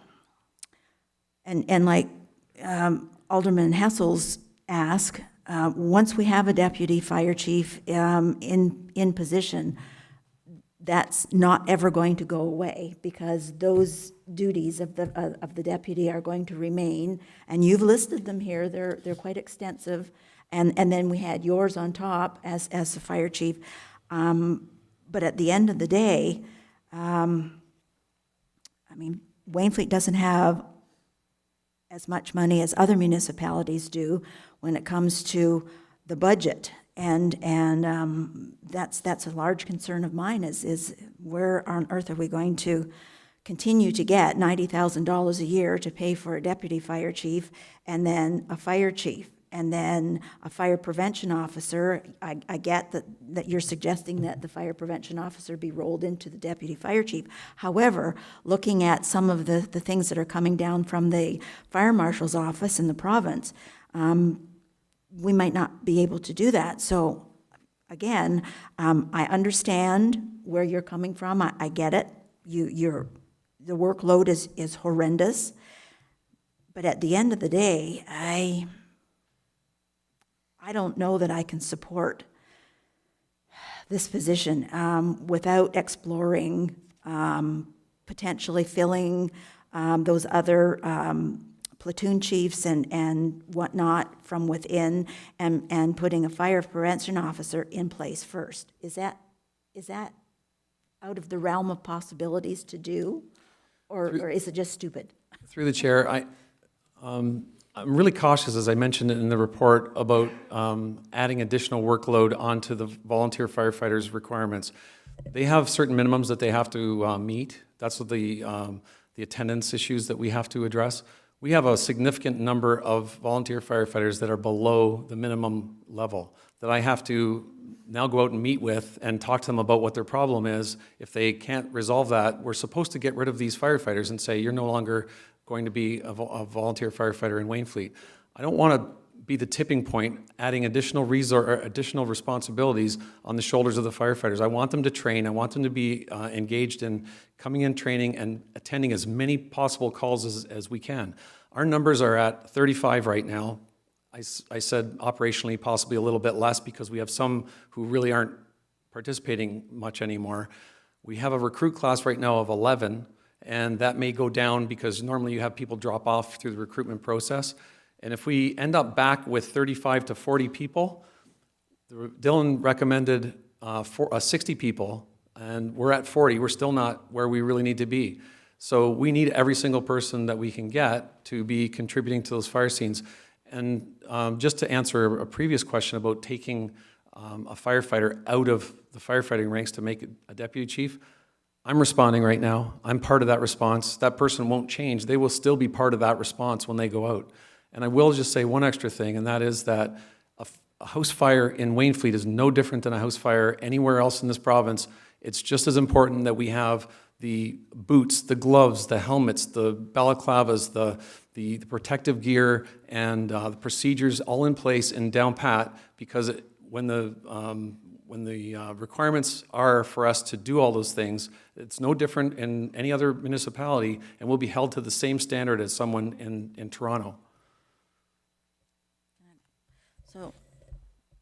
And like Alderman Hessel's ask, once we have a deputy fire chief in position, that's not ever going to go away, because those duties of the deputy are going to remain. And you've listed them here; they're quite extensive. And then we had yours on top as the fire chief. But at the end of the day, I mean, Wainfleet doesn't have as much money as other municipalities do when it comes to the budget. And that's a large concern of mine, is where on earth are we going to continue to get $90,000 a year to pay for a deputy fire chief, and then a fire chief, and then a fire prevention officer? I get that you're suggesting that the fire prevention officer be rolled into the deputy fire chief. However, looking at some of the things that are coming down from the fire marshal's office in the province, we might not be able to do that. So again, I understand where you're coming from. I get it. The workload is horrendous. But at the end of the day, I don't know that I can support this position without exploring potentially filling those other platoon chiefs and whatnot from within, and putting a fire prevention officer in place first. Is that out of the realm of possibilities to do, or is it just stupid? Through the chair, I'm really cautious, as I mentioned in the report, about adding additional workload onto the volunteer firefighters' requirements. They have certain minimums that they have to meet. That's what the attendance issues that we have to address. We have a significant number of volunteer firefighters that are below the minimum level that I have to now go out and meet with and talk to them about what their problem is. If they can't resolve that, we're supposed to get rid of these firefighters and say, you're no longer going to be a volunteer firefighter in Wainfleet. I don't want to be the tipping point, adding additional additional responsibilities on the shoulders of the firefighters. I want them to train. I want them to be engaged in coming in training and attending as many possible calls as we can. Our numbers are at 35 right now. I said operationally possibly a little bit less, because we have some who really aren't participating much anymore. We have a recruit class right now of 11, and that may go down because normally you have people drop off through the recruitment process. And if we end up back with 35 to 40 people, Dylan recommended 60 people, and we're at 40. We're still not where we really need to be. So we need every single person that we can get to be contributing to those fire scenes. And just to answer a previous question about taking a firefighter out of the firefighting ranks to make a deputy chief, I'm responding right now. I'm part of that response. That person won't change. They will still be part of that response when they go out. And I will just say one extra thing, and that is that a house fire in Wainfleet is no different than a house fire anywhere else in this province. It's just as important that we have the boots, the gloves, the helmets, the balaclavas, the protective gear, and the procedures all in place and down pat, because when the requirements are for us to do all those things, it's no different in any other municipality, and we'll be held to the same standard as someone in Toronto.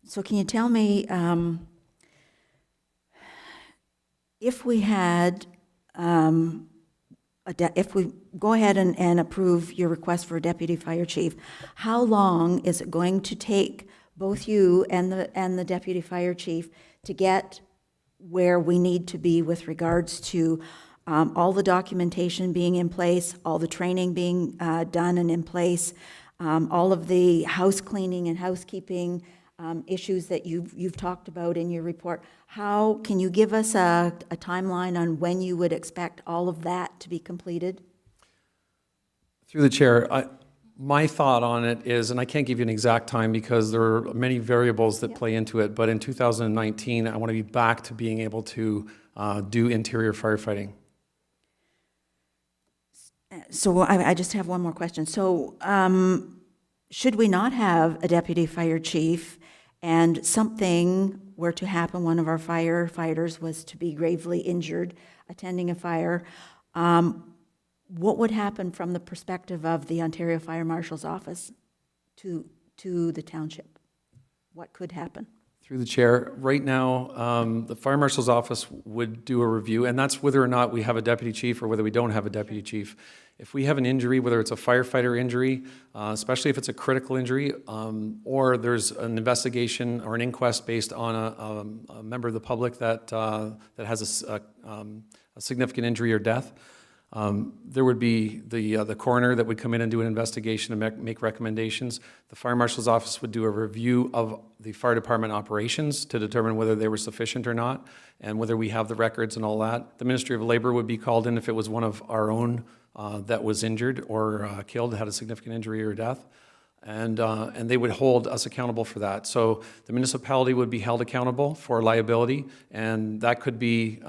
So can you tell me, if we had, if we go ahead and approve your request for a deputy fire chief, how long is it going to take both you and the deputy fire chief to get where we need to be with regards to all the documentation being in place, all the training being done and in place, all of the house cleaning and housekeeping issues that you've talked about in your report. How, can you give us a timeline on when you would expect all of that to be completed? Through the chair, my thought on it is, and I can't give you an exact time because there are many variables that play into it, but in 2019, I want to be back to being able to do interior firefighting. So I just have one more question. So should we not have a deputy fire chief and something were to happen, one of our firefighters was to be gravely injured attending a fire, what would happen from the perspective of the Ontario Fire Marshal's office to the township? What could happen? Through the chair, right now, the Fire Marshal's office would do a review, and that's whether or not we have a deputy chief or whether we don't have a deputy chief. If we have an injury, whether it's a firefighter injury, especially if it's a critical injury, or there's an investigation or an inquest based on a member of the public that has a significant injury or death, there would be the coroner that would come in and do an investigation and make recommendations. The Fire Marshal's office would do a review of the fire department operations to determine whether they were sufficient or not, and whether we have the records and all that. The Ministry of Labor would be called in if it was one of our own that was injured or killed, had a significant injury or death, and they would hold us accountable for that. So the municipality would be held accountable for liability, and that could be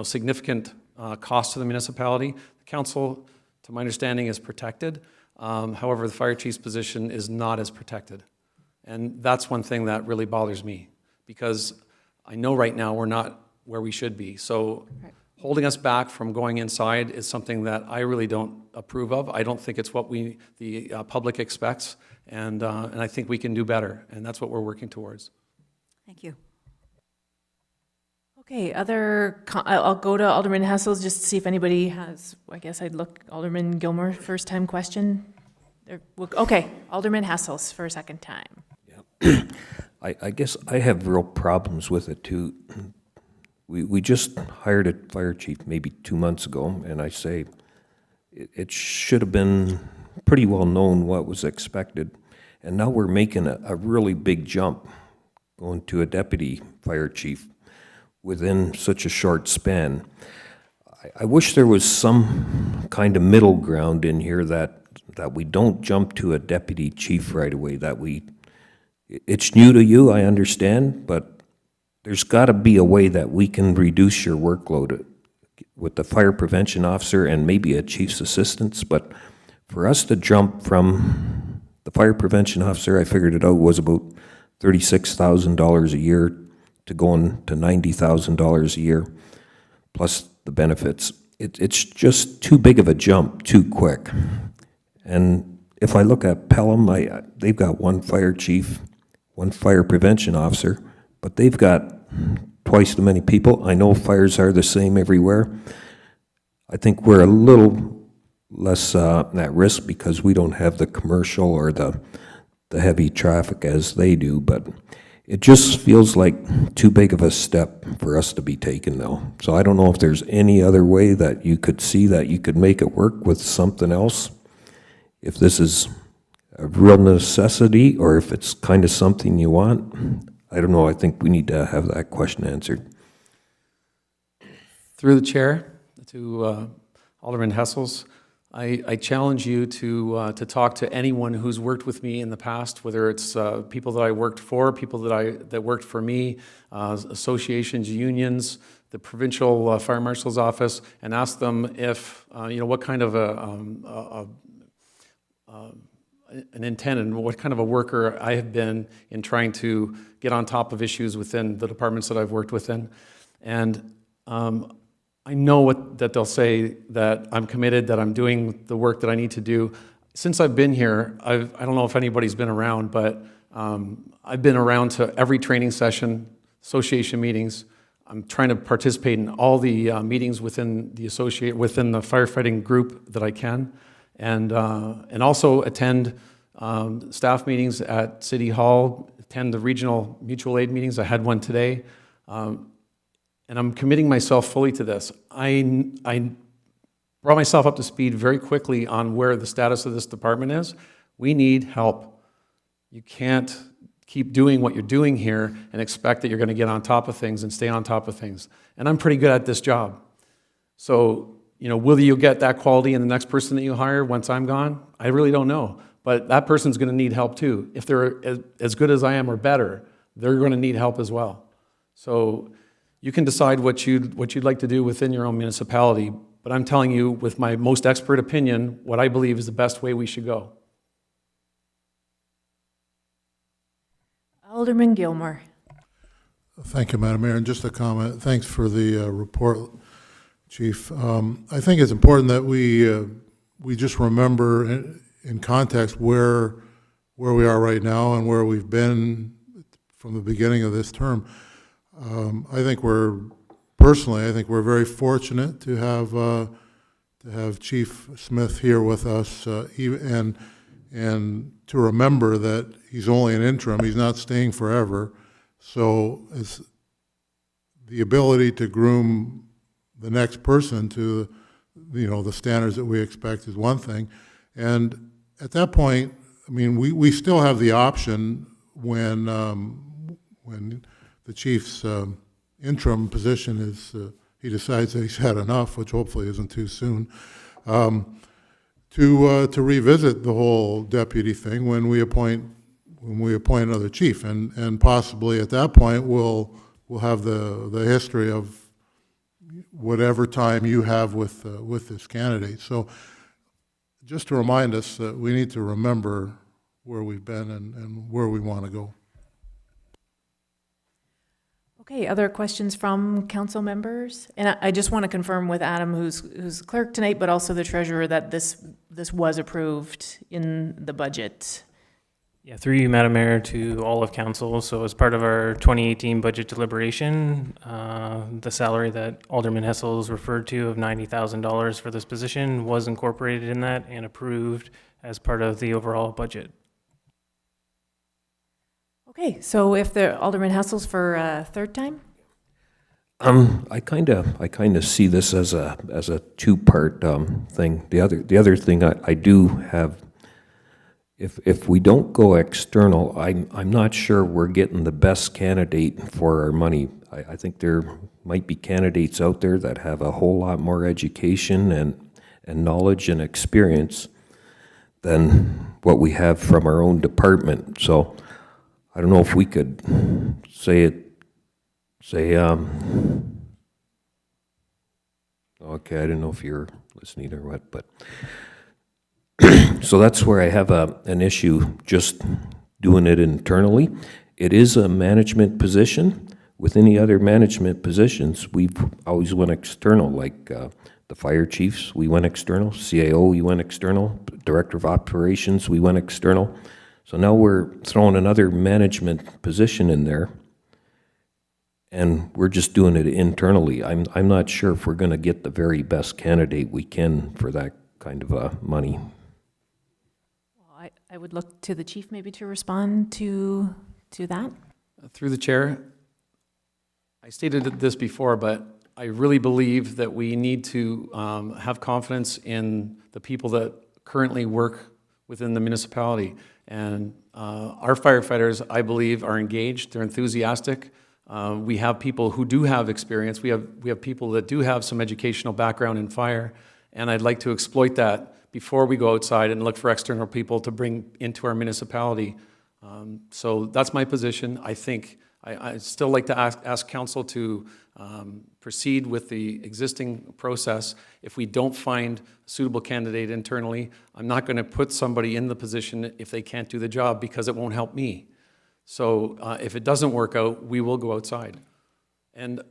significant cost to the municipality. The council, to my understanding, is protected. However, the fire chief's position is not as protected. And that's one thing that really bothers me, because I know right now we're not where we should be. So holding us back from going inside is something that I really don't approve of. I don't think it's what the public expects, and I think we can do better, and that's what we're working towards. Thank you. Okay, I'll go to Alderman Hessels just to see if anybody has, I guess I'd look, Alderman Gilmore, first time question. Okay, Alderman Hessels for a second time. Yeah. I guess I have real problems with it too. We just hired a fire chief maybe 2 months ago, and I say it should have been pretty well known what was expected. And now we're making a really big jump going to a deputy fire chief within such a short span. I wish there was some kind of middle ground in here that we don't jump to a deputy chief right away, it's new to you, I understand, but there's got to be a way that we can reduce your workload with the fire prevention officer and maybe a chief's assistant. But for us to jump from the fire prevention officer, I figured it out, was about $36,000 a year to going to $90,000 a year, plus the benefits. It's just too big of a jump, too quick. And if I look at Pelham, they've got one fire chief, one fire prevention officer, but they've got twice the many people. I know fires are the same everywhere. I think we're a little less at risk because we don't have the commercial or the heavy traffic as they do, but it just feels like too big of a step for us to be taken now. So I don't know if there's any other way that you could see that you could make it work with something else, if this is a real necessity or if it's kind of something you want. I don't know. I think we need to have that question answered. Through the chair to Alderman Hessels, I challenge you to talk to anyone who's worked with me in the past, whether it's people that I worked for, people that worked for me, associations, unions, the provincial fire marshal's office, and ask them if what kind of an intent and what kind of a worker I have been in trying to get on top of issues within the departments that I've worked within. And I know that they'll say that I'm committed, that I'm doing the work that I need to do. Since I've been here, I don't know if anybody's been around, but I've been around to every training session, association meetings. I'm trying to participate in all the meetings within the firefighting group that I can. And also attend staff meetings at City Hall, attend the regional mutual aid meetings. I had one today. And I'm committing myself fully to this. I brought myself up to speed very quickly on where the status of this department is. We need help. You can't keep doing what you're doing here and expect that you're going to get on top of things and stay on top of things. And I'm pretty good at this job. So, will you get that quality in the next person that you hire once I'm gone? I really don't know. But that person's going to need help too. If they're as good as I am or better, they're going to need help as well. So you can decide what you'd like to do within your own municipality, but I'm telling you with my most expert opinion what I believe is the best way we should go. Alderman Gilmore. Thank you, Madam Mayor. And just a comment, thanks for the report, Chief. I think it's important that we just remember in context where we are right now and where we've been from the beginning of this term. I think we're very fortunate to have Chief Smith here with us, and to remember that he's only an interim, he's not staying forever. So it's the ability to groom the next person to, the standards that we expect is one thing. And at that point, I mean, we still have the option when the chief's interim position is, he decides that he's had enough, which hopefully isn't too soon, to revisit the whole deputy thing when we appoint another chief, and possibly at that point we'll have the history of whatever time you have with this candidate. So just to remind us that we need to remember where we've been and where we want to go. Okay, other questions from council members? And I just want to confirm with Adam, who's clerk tonight, but also the treasurer, that this was approved in the budget. Yeah, through you, Madam Mayor, to all of council. So as part of our 2018 budget deliberation, the salary that Alderman Hessel's referred to of $90,000 for this position was incorporated in that and approved as part of the overall budget. Okay, so if the Alderman Hessel's for a third time? I kind of see this as a two-part thing. The other thing I do have, if we don't go external, I'm not sure we're getting the best candidate for our money. I think there might be candidates out there that have a whole lot more education and knowledge and experience than what we have from our own department. So I don't know if we could say, okay, I don't know if you're listening or what, but so that's where I have an issue just doing it internally. It is a management position. With any other management positions, we've always went external, like the fire chiefs, we went external, CAO, we went external, Director of Operations, we went external. So now we're throwing another management position in there, and we're just doing it internally. I'm not sure if we're going to get the very best candidate we can for that kind of money. Well, I would look to the chief maybe to respond to that. Through the chair, I stated this before, but I really believe that we need to have confidence in the people that currently work within the municipality. And our firefighters, I believe, are engaged, they're enthusiastic. We have people who do have experience. We have people that do have some educational background in fire, and I'd like to exploit that before we go outside and look for external people to bring into our municipality. So that's my position. I think I'd still like to ask council to proceed with the existing process. If we don't find a suitable candidate internally, I'm not going to put somebody in the position if they can't do the job, because it won't help me. So if it doesn't work out, we will go outside. And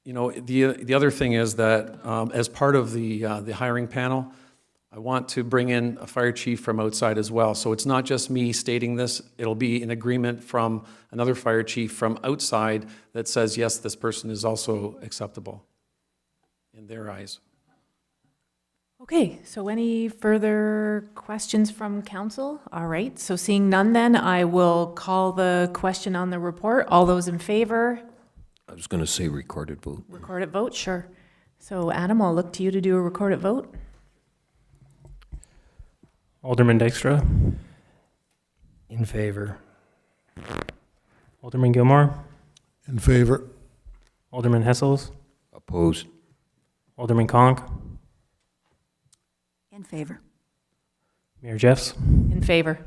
the other thing is that as part of the hiring panel, I want to bring in a fire chief from outside as well. So it's not just me stating this, it'll be an agreement from another fire chief from outside that says, yes, this person is also acceptable in their eyes. Okay, so any further questions from council? All right, so seeing none then, I will call the question on the report. All those in favor? I was going to say recorded vote. Recorded vote, sure. So Adam, I'll look to you to do a recorded vote. Alderman Dykstra. In favor. Alderman Gilmore, In favor? Alderman Hessels, Opposed. Alderman Conk, In favor. Mayor Jeffs. In favor.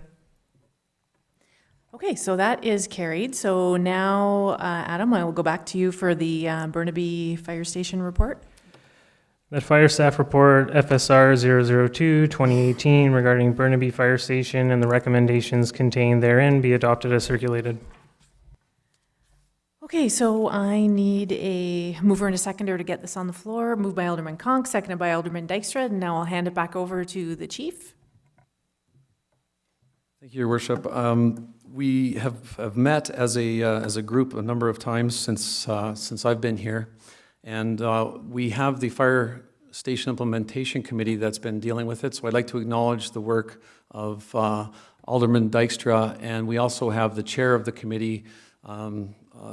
Okay, so that is carried. So now, Adam, I will go back to you for the Burnaby Fire Station report. That fire staff report FSR 002-2018 regarding Burnaby Fire Station and the recommendations contained therein be adopted as circulated. Okay, so I need a mover and a seconder to get this on the floor. Moved by Alderman Conk, seconded by Alderman Dykstra, and now I'll hand it back over to the chief. Thank you, Your Worship. We have met as a group a number of times since I've been here, and we have the Fire Station Implementation Committee that's been dealing with it. So I'd like to acknowledge the work of Alderman Dykstra, and we also have the chair of the committee,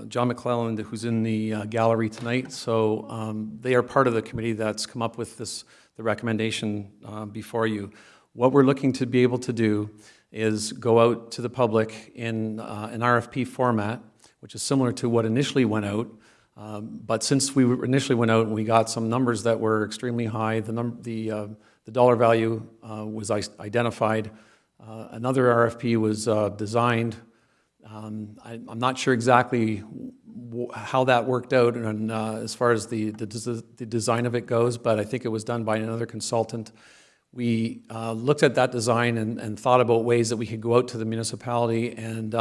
John McClelland, who's in the gallery tonight. So they are part of the committee that's come up with the recommendation before you. What we're looking to be able to do is go out to the public in an RFP format, which is similar to what initially went out. But since we initially went out and we got some numbers that were extremely high, the dollar value was identified. Another RFP was designed. I'm not sure exactly how that worked out and as far as the design of it goes, but I think it was done by another consultant. We looked at that design and thought about ways that we could go out to the municipality and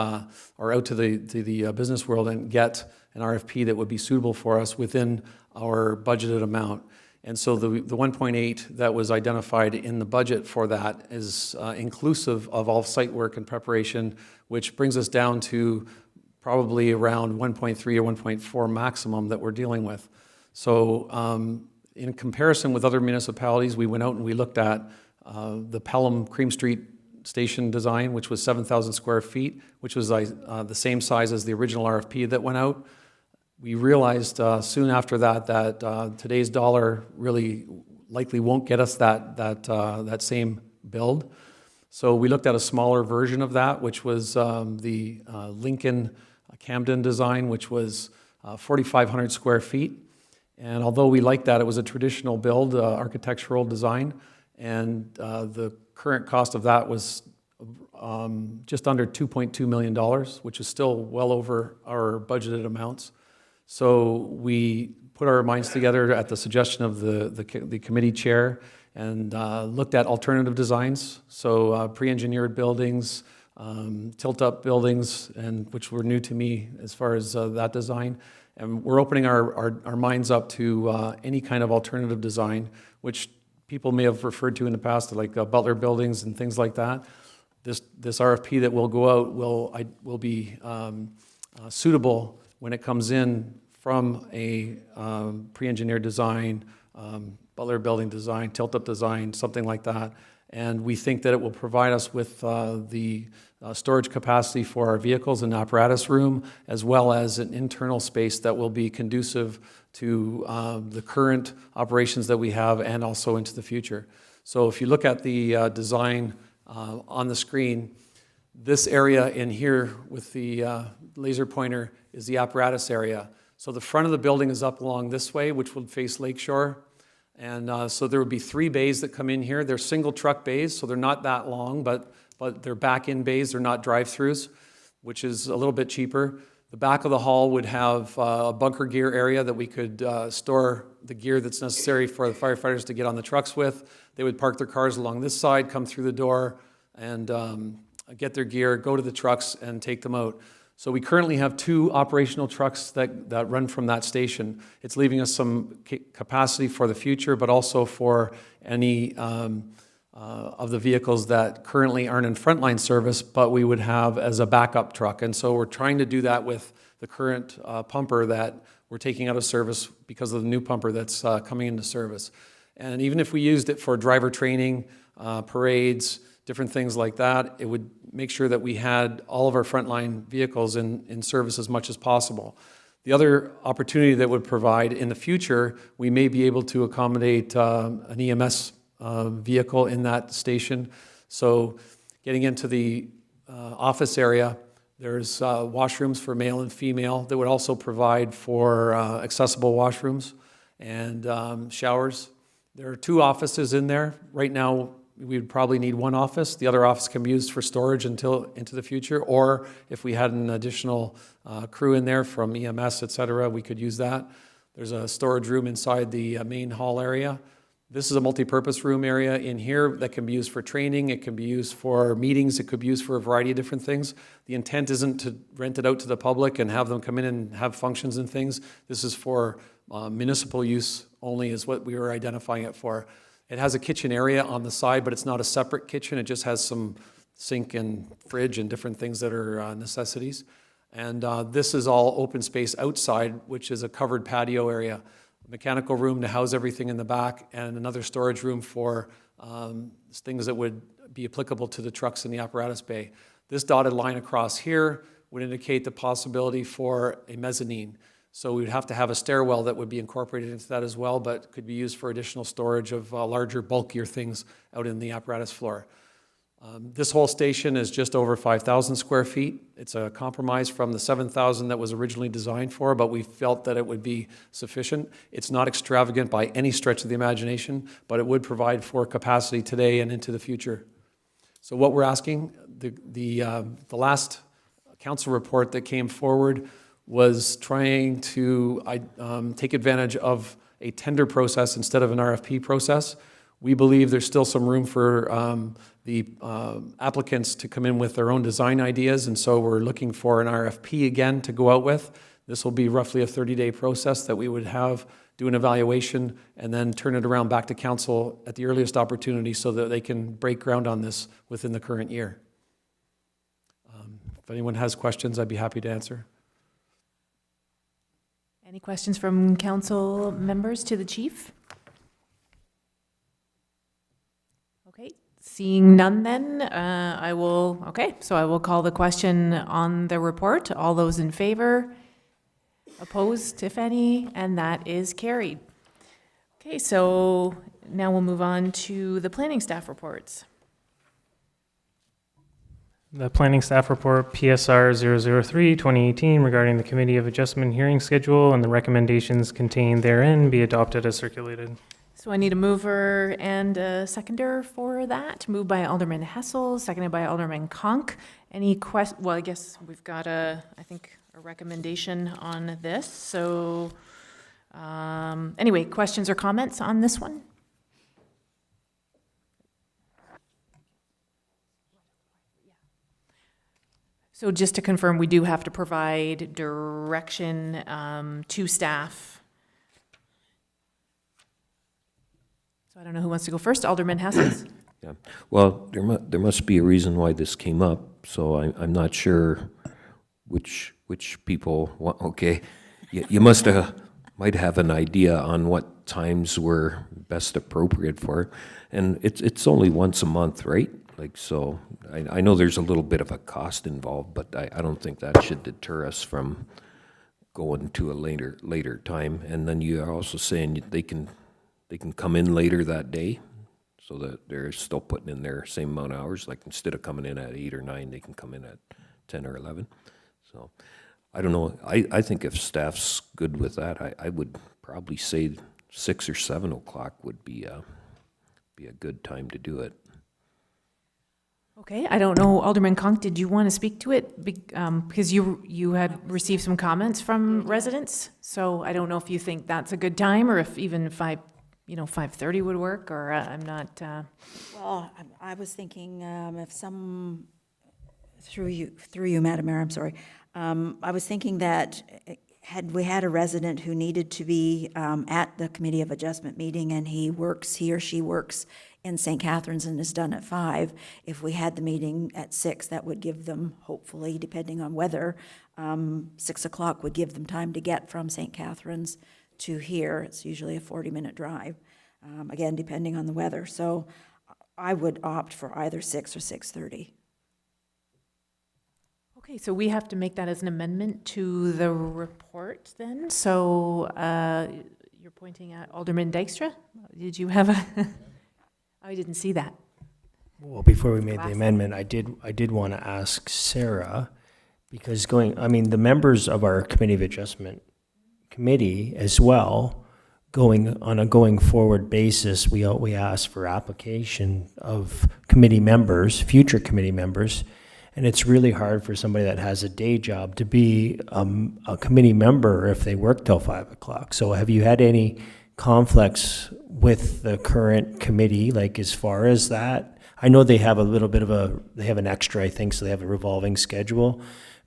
or out to the business world and get an RFP that would be suitable for us within our budgeted amount. And so the 1.8 that was identified in the budget for that is inclusive of all site work and preparation, which brings us down to probably around 1.3 or 1.4 maximum that we're dealing with. So in comparison with other municipalities, we went out and we looked at the Pelham Cream Street station design, which was 7,000 square feet, which was the same size as the original RFP that went out. We realized soon after that today's dollar really likely won't get us that same build. So we looked at a smaller version of that, which was the Lincoln Camden design, which was 4,500 square feet. And although we liked that, it was a traditional build, architectural design, and the current cost of that was just under $2.2 million, which is still well over our budgeted amounts. So we put our minds together at the suggestion of the committee chair and looked at alternative designs, so pre-engineered buildings, tilt-up buildings, and which were new to me as far as that design. And we're opening our minds up to any kind of alternative design, which people may have referred to in the past, like Butler buildings and things like that. This RFP that will go out will be suitable when it comes in from a pre-engineered design, Butler building design, tilt-up design, something like that. And we think that it will provide us with the storage capacity for our vehicles and apparatus room, as well as an internal space that will be conducive to the current operations that we have and also into the future. So if you look at the design on the screen, this area in here with the laser pointer is the apparatus area. So the front of the building is up along this way, which would face Lakeshore. And so there would be 3 bays that come in here. They're single truck bays, so they're not that long, but they're back-in bays. They're not drive-throughs, which is a little bit cheaper. The back of the hall would have a bunker gear area that we could store the gear that's necessary for the firefighters to get on the trucks with. They would park their cars along this side, come through the door, and get their gear, go to the trucks, and take them out. So we currently have 2 operational trucks that run from that station. It's leaving us some capacity for the future, but also for any of the vehicles that currently aren't in frontline service, but we would have as a backup truck. And so we're trying to do that with the current pumper that we're taking out of service because of the new pumper that's coming into service. And even if we used it for driver training, parades, different things like that, it would make sure that we had all of our frontline vehicles in service as much as possible. The other opportunity that would provide in the future, we may be able to accommodate an EMS vehicle in that station. So getting into the office area, There's washrooms for male and female that would also provide for accessible washrooms and showers. There are 2 offices in there. Right now, we would probably need 1 office. The other office can be used for storage until into the future, or if we had an additional crew in there from EMS, et cetera, we could use that. There's a storage room inside the main hall area. This is a multi-purpose room area in here that can be used for training, it can be used for meetings, it could be used for a variety of different things. The intent isn't to rent it out to the public and have them come in and have functions and things. This is for municipal use only is what we were identifying it for. It has a kitchen area on the side, but it's not a separate kitchen. It just has some sink and fridge and different things that are necessities. And this is all open space outside, which is a covered patio area. Mechanical room to house everything in the back, and another storage room for things that would be applicable to the trucks in the apparatus bay. This dotted line across here would indicate the possibility for a mezzanine. So we'd have to have a stairwell that would be incorporated into that as well, but could be used for additional storage of larger, bulkier things out in the apparatus floor. This whole station is just over 5,000 square feet. It's a compromise from the 7,000 that was originally designed for, but we felt that it would be sufficient. It's not extravagant by any stretch of the imagination, but it would provide for capacity today and into the future. So what we're asking, the last council report that came forward was trying to take advantage of a tender process instead of an RFP process. We believe there's still some room for the applicants to come in with their own design ideas, and so we're looking for an RFP again to go out with. This will be roughly a 30-day process that we would have, do an evaluation, and then turn it around back to council at the earliest opportunity so that they can break ground on this within the current year. If anyone has questions, I'd be happy to answer. Any questions from council members to the chief? Okay, seeing none then, I will call the question on the report. All those in favor? Opposed, if any, and that is carried. Okay, so now we'll move on to the planning staff reports. The planning staff report PSR 003 2018 regarding the Committee of Adjustment hearing schedule and the recommendations contained therein be adopted as circulated. So I need a mover and a seconder for that. Moved by Alderman Hessel, seconded by Alderman Conk. Any well, I guess we've got a recommendation on this. So anyway, questions or comments on this one? So just to confirm, we do have to provide direction to staff. So I don't know who wants to go first. Alderman Hassels. Yeah. Well, there must be a reason why this came up, so I'm not sure which people want. Okay, you might have an idea on what times were best appropriate for it, and it's only once a month, right? Like, so I know there's a little bit of a cost involved, but I don't think that should deter us from going to a later time. And then you are also saying they can come in later that day, so that they're still putting in their same amount of hours. Like, instead of coming in at 8 or 9, they can come in at 10 or 11. So I don't know. I think if staff's good with that, I would probably say 6 or 7 o'clock would be a good time to do it. Okay, I don't know, Alderman Conk, did you want to speak to it? Because you had received some comments from residents, so I don't know if you think that's a good time, or if even 5:30 would work, or I'm not. Well, I was thinking if through you, Madam Mayor, I'm sorry. I was thinking that had we had a resident who needed to be at the Committee of Adjustment meeting, and he or she works in St. Catharines and is done at 5, if we had the meeting at 6, that would give them, hopefully, depending on weather, 6 o'clock would give them time to get from St. Catharines to here. It's usually a 40-minute drive, again, depending on the weather. So I would opt for either 6 or 6:30. Okay, so we have to make that as an amendment to the report then. So you're pointing at Alderman Dykstra. Did you have a? I didn't see that. Well, before we made the amendment, I did want to ask Sarah, Because the members of our Committee of Adjustment Committee as well, on a going forward basis, we ask for application of committee members, future committee members, and it's really hard for somebody that has a day job to be a committee member if they work till 5 o'clock. So have you had any conflicts with the current committee, like as far as that? I know they have a little bit of they have an extra, I think, so they have a revolving schedule.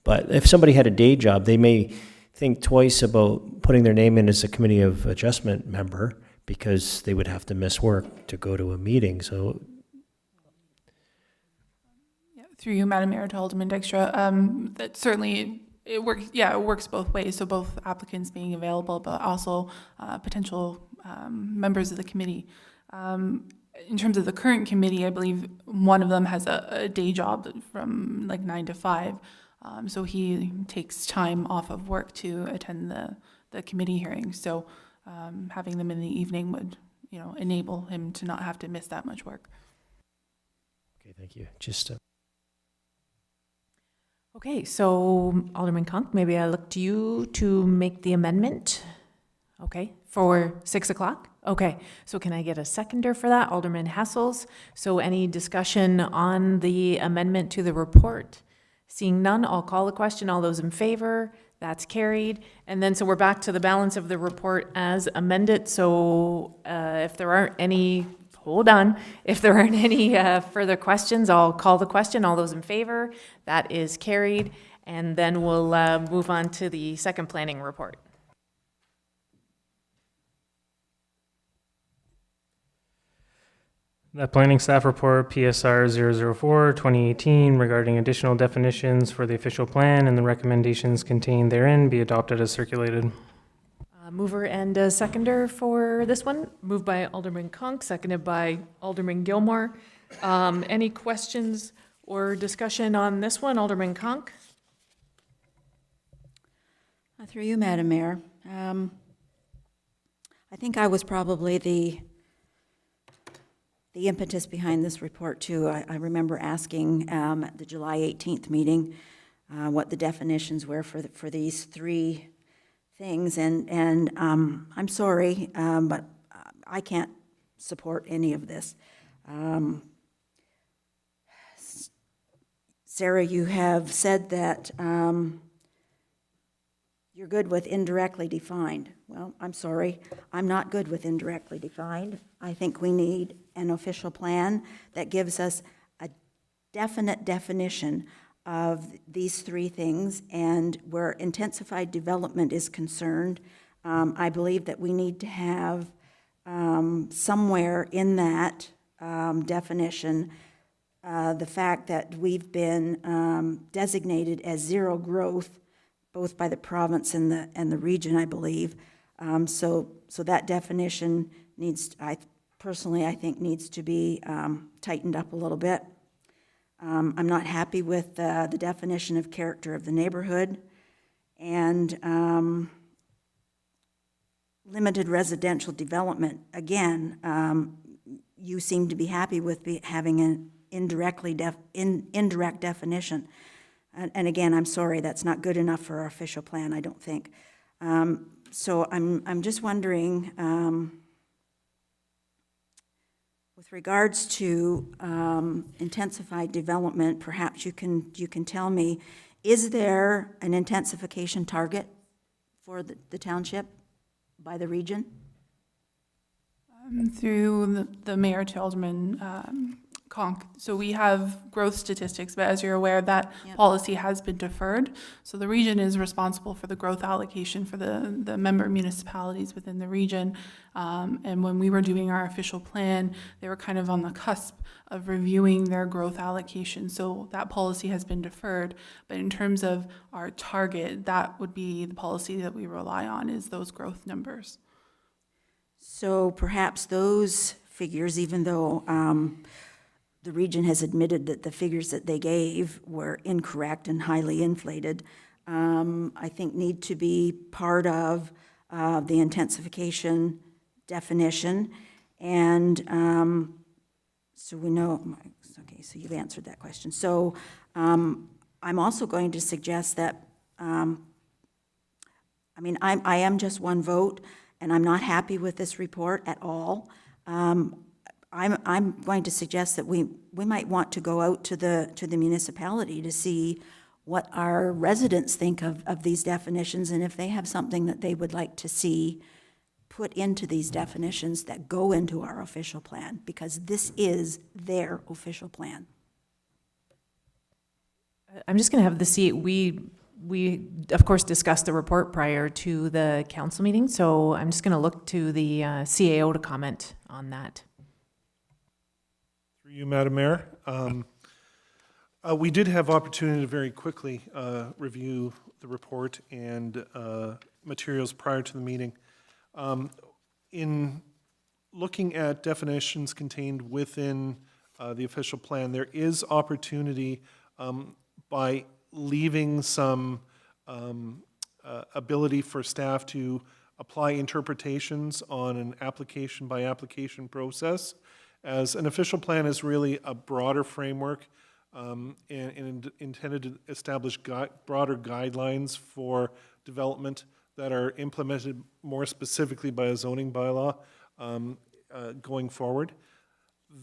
But if somebody had a day job, they may think twice about putting their name in as a Committee of Adjustment member because they would have to miss work to go to a meeting. So Through you, Madam Mayor, to Alderman Dykstra, that certainly, it works both ways, so both applicants being available, but also potential members of the committee. In terms of the current committee, I believe one of them has a day job from like 9 to 5, so he takes time off of work to attend the committee hearings. So having them in the evening would, enable him to not have to miss that much work. okay, thank you. Okay, so Alderman Conk, maybe I look to you to make the amendment. Okay, for 6 o'clock? Okay, so can I get a seconder for that? Alderman Hassels. So any discussion on the amendment to the report? Seeing none, I'll call the question. All those in favor? That's carried. And then, so we're back to the balance of the report as amended. So if there aren't any, hold on. If there aren't any further questions, I'll call the question. All those in favor? That is carried. And then we'll move on to the second planning report. The Planning Staff Report, PSR 004, 2018, regarding additional definitions for the official plan and the recommendations contained therein be adopted as circulated. Mover and a seconder for this one. Moved by Alderman Conk, seconded by Alderman Gilmore. Any questions or discussion on this one? Alderman Conk? Through you, Madam Mayor. I think I was probably the impetus behind this report, too. I remember asking at the July 18th meeting what the definitions were for these three things, and I'm sorry, but I can't support any of this. Sarah, you have said that you're good with indirectly defined. Well, I'm sorry, I'm not good with indirectly defined. I think we need an official plan that gives us a definite definition of these three things, and where intensified development is concerned, I believe that we need to have somewhere in that definition the fact that we've been designated as zero growth, both by the province and the region, I believe. So that definition needs, I think, needs to be tightened up a little bit. I'm not happy with the definition of character of the neighborhood, and limited residential development. Again, you seem to be happy with having an indirect definition. And again, I'm sorry, that's not good enough for our official plan, I don't think. So I'm just wondering, with regards to intensified development, perhaps you can tell me, is there an intensification target for the township by the region? Through the mayor to Alderman Conk. So we have growth statistics, but as you're aware, that policy has been deferred. So the region is responsible for the growth allocation for the member municipalities within the region. And when we were doing our official plan, they were kind of on the cusp of reviewing their growth allocation. So that policy has been deferred. But in terms of our target, that would be the policy that we rely on, is those growth numbers. So perhaps those figures, even though the region has admitted that the figures that they gave were incorrect and highly inflated, I think need to be part of the intensification definition. And so we know, okay, so you've answered that question. So I'm also going to suggest that, I am just one vote, and I'm not happy with this report at all. I'm going to suggest that we might want to go out to the municipality to see what our residents think of these definitions, and if they have something that they would like to see put into these definitions that go into our official plan, because this is their official plan. I'm just going to have we of course discussed the report prior to the council meeting, so I'm just going to look to the CAO to comment on that. Through you, Madam Mayor. We did have opportunity to very quickly review the report and materials prior to the meeting. In looking at definitions contained within the official plan, there is opportunity by leaving some ability for staff to apply interpretations on an application by application process, as an official plan is really a broader framework and intended to establish broader guidelines for development that are implemented more specifically by a zoning bylaw going forward.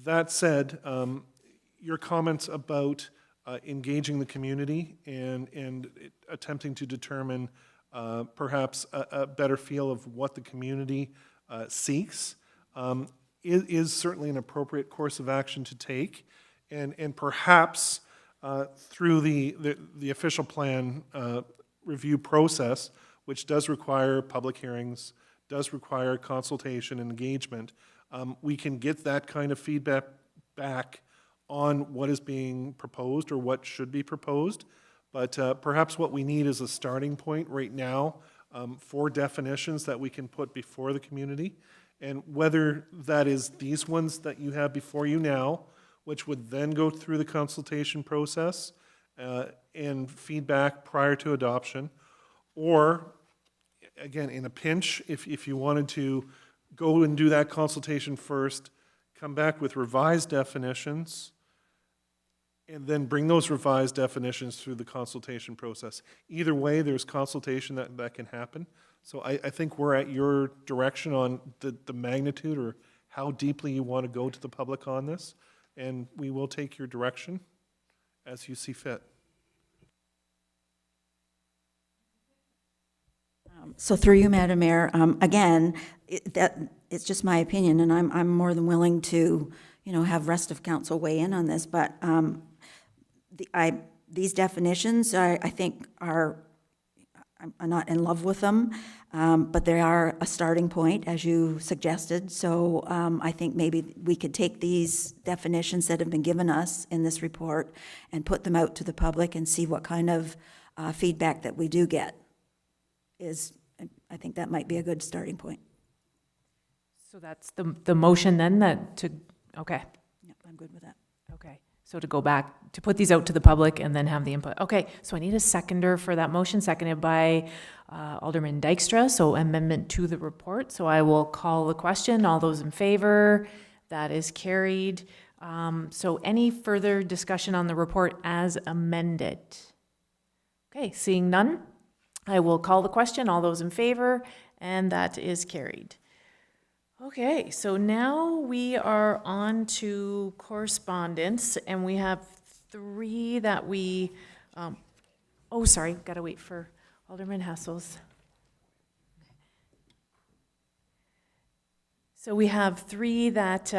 That said, your comments about engaging the community and attempting to determine perhaps a better feel of what the community seeks is certainly an appropriate course of action to take. And perhaps through the official plan review process, which does require public hearings, does require consultation and engagement, we can get that kind of feedback back on what is being proposed or what should be proposed. But perhaps what we need is a starting point right now for definitions that we can put before the community. And whether that is these ones that you have before you now, which would then go through the consultation process and feedback prior to adoption, or again, in a pinch, if you wanted to go and do that consultation first, come back with revised definitions, and then bring those revised definitions through the consultation process. Either way, there's consultation that can happen. So I think we're at your direction on the magnitude or how deeply you want to go to the public on this, and we will take your direction as you see fit. So through you, Madam Mayor, again, it's just my opinion, and I'm more than willing to, have rest of council weigh in on this, but these definitions, I think I'm not in love with them, but they are a starting point, as you suggested. So I think maybe we could take these definitions that have been given us in this report and put them out to the public and see what kind of feedback that we do get. I think that might be a good starting point. So that's the motion then okay. Yeah, I'm good with that. Okay, so to go back, to put these out to the public and then have the input. Okay, so I need a seconder for that motion, seconded by Alderman Dykstra, so amendment to the report. So I will call the question. All those in favor? That is carried. So any further discussion on the report as amended? Okay, seeing none, I will call the question. All those in favor? And that is carried. Okay, so now we are on to correspondence, and we have three that we, sorry, gotta wait for Alderman Hassel's. So we have three that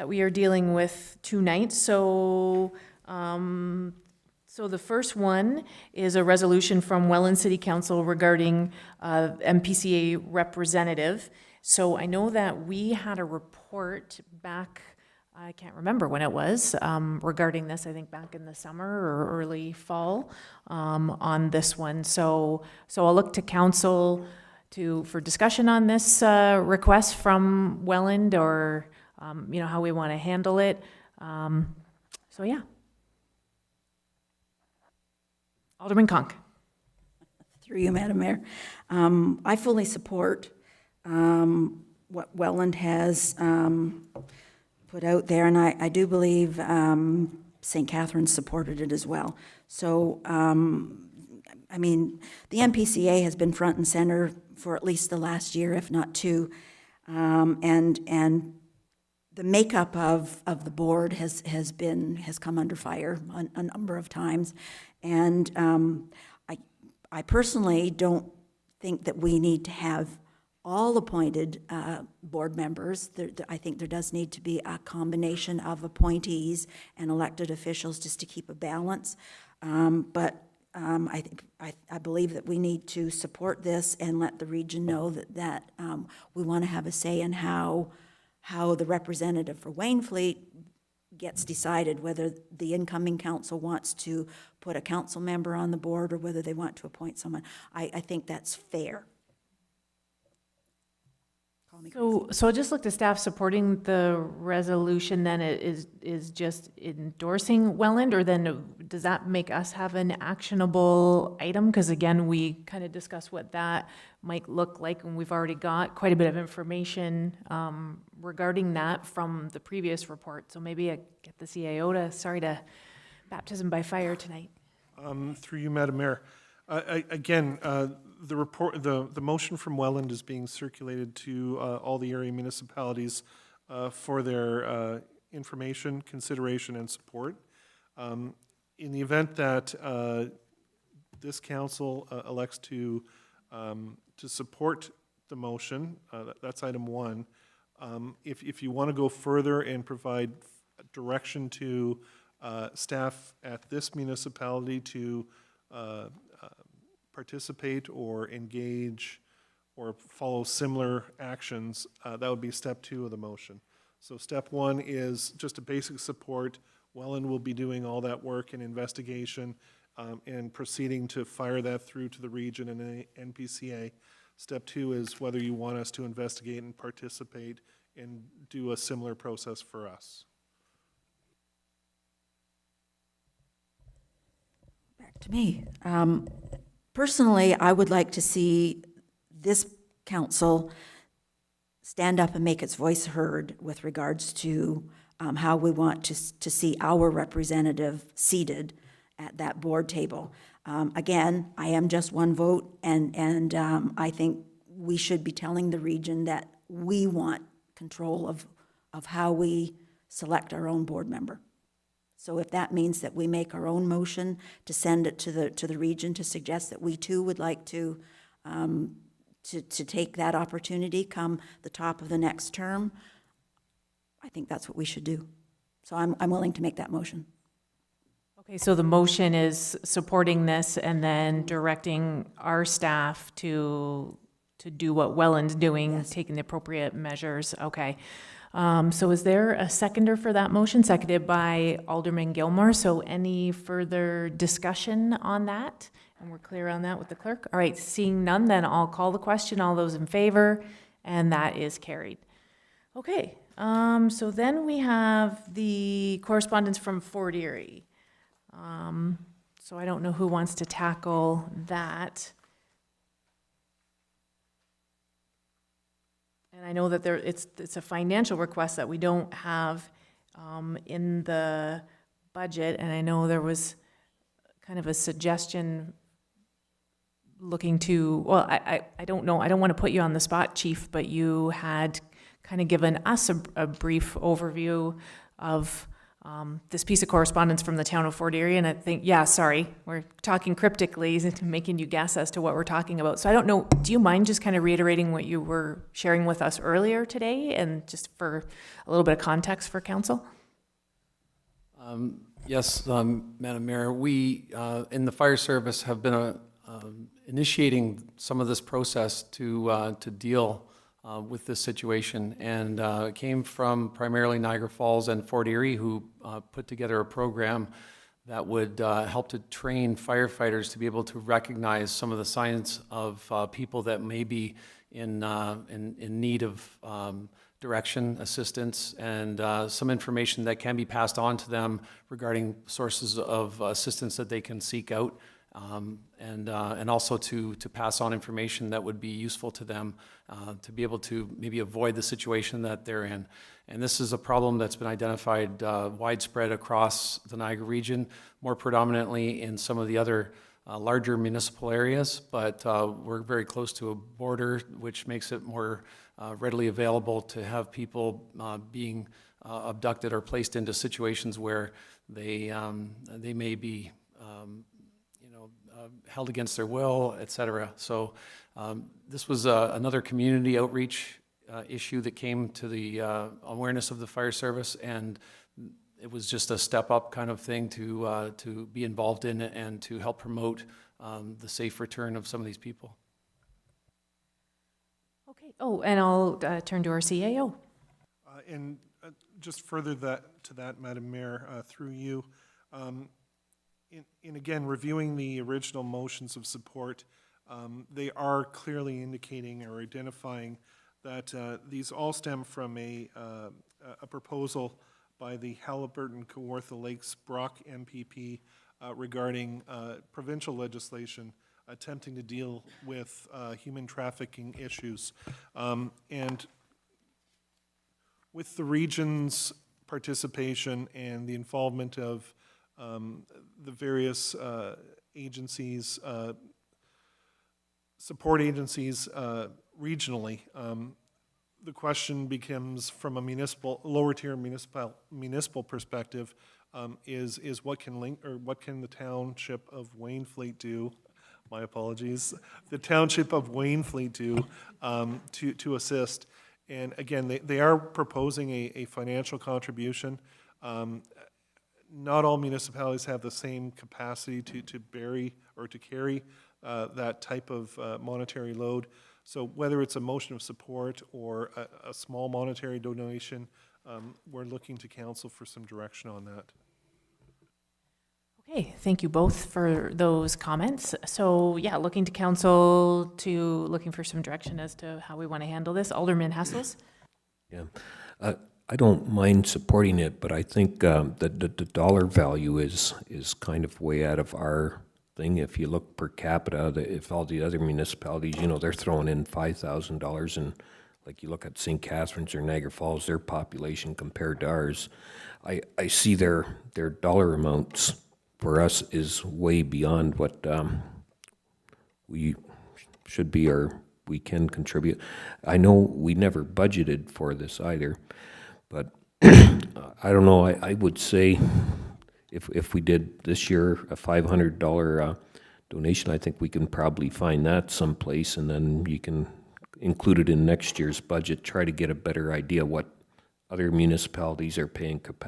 we are dealing with tonight. So the first one is a resolution from Welland City Council regarding MPCA representative. So I know that we had a report back, I can't remember when it was, regarding this, I think back in the summer or early fall, on this one. So I'll look to council for discussion on this request from Welland, or how we want to handle it. So yeah. Alderman Conk. Through you, Madam Mayor. I fully support what Welland has put out there, and I do believe St. Catharines supported it as well. So, I mean, the MPCA has been front and center for at least the last year, if not two. And the makeup of the board has come under fire a number of times. And I personally don't think that we need to have all appointed board members. I think there does need to be a combination of appointees and elected officials just to keep a balance. But I believe that we need to support this and let the region know that we want to have a say in how the representative for Wainfleet gets decided, whether the incoming council wants to put a council member on the board or whether they want to appoint someone. I think that's fair. So I just looked at staff supporting the resolution, then it is just endorsing Welland, or then does that make us have an actionable item? Because again, we kind of discussed what that might look like, and we've already got quite a bit of information regarding that from the previous report. So maybe I get the CAO to baptism by fire tonight. Through you, Madam Mayor. Again, the report, the motion from Welland is being circulated to all the area municipalities for their information, consideration, and support. In the event that this council elects to support the motion, that's item one. If you want to go further and provide direction to staff at this municipality to participate or engage or follow similar actions, that would be step two of the motion. So step one is just a basic support. Welland will be doing all that work and investigation and proceeding to fire that through to the region and NPCA. Step two is whether you want us to investigate and participate and do a similar process for us. Back to me. Personally, I would like to see this council stand up and make its voice heard with regards to how we want to see our representative seated at that board table. Again, I am just one vote, and I think we should be telling the region that we want control of how we select our own board member. So if that means that we make our own motion to send it to the region to suggest that we too would like to take that opportunity come the top of the next term, I think that's what we should do. So I'm willing to make that motion. Okay, so the motion is supporting this and then directing our staff to do what Welland's doing, Yes. taking the appropriate measures. Okay. So is there a seconder for that motion? Seconded by Alderman Gilmore. So any further discussion on that? And we're clear on that with the clerk? All right, seeing none, then I'll call the question. All those in favor, and that is carried. Okay, so then we have the correspondence from Fort Erie. So I don't know who wants to tackle that. And I know that it's a financial request that we don't have in the budget, and I know there was kind of a suggestion looking to, well, I don't know, I don't want to put you on the spot, Chief, but you had kind of given us a brief overview of this piece of correspondence from the town of Fort Erie, and I think, yeah, sorry, we're talking cryptically, making you guess as to what we're talking about. So I don't know, do you mind just kind of reiterating what you were sharing with us earlier today, and just for a little bit of context for council? Yes, Madam Mayor, we in the fire service have been initiating some of this process to deal with this situation, and it came from primarily Niagara Falls and Fort Erie, who put together a program that would help to train firefighters to be able to recognize some of the signs of people that may be in need of direction, assistance, and some information that can be passed on to them regarding sources of assistance that they can seek out. and also to pass on information that would be useful to them, to be able to maybe avoid the situation that they're in. And this is a problem that's been identified widespread across the Niagara region, more predominantly in some of the other larger municipal areas, but we're very close to a border, which makes it more readily available to have people being abducted or placed into situations where they may be held against their will, et cetera. So this was another community outreach issue that came to the awareness of the fire service, and it was just a step-up kind of thing to be involved in it and to help promote the safe return of some of these people. Okay. Oh, and I'll turn to our CAO. And just further to that, Madam Mayor, through you, in again, reviewing the original motions of support, they are clearly indicating or identifying that these all stem from a proposal by the Halliburton-Kawartha Lakes Brock MPP regarding provincial legislation attempting to deal with human trafficking issues. And with the region's participation and the involvement of the various agencies, support agencies regionally, the question becomes, from a lower tier municipal perspective, is what can the Township of Wainfleet do? My apologies. The Township of Wainfleet do to assist. And again, they are proposing a financial contribution. Not all municipalities have the same capacity to bury or to carry that type of monetary load. So whether it's a motion of support or a small monetary donation, we're looking to council for some direction on that. Okay, thank you both for those comments. So yeah, looking to council looking for some direction as to how we want to handle this. Alderman Hassels? Yeah, I don't mind supporting it, but I think that the dollar value is kind of way out of our thing. If you look per capita, if all the other municipalities, they're throwing in $5,000, and like you look at St. Catharines or Niagara Falls, their population compared to ours, I see their dollar amounts for us is way beyond what we should be or we can contribute. I know we never budgeted for this either, but I don't know, I would say if we did this year a $500 donation, I think we can probably find that someplace, and then you can include it in next year's budget, try to get a better idea what other municipalities are paying per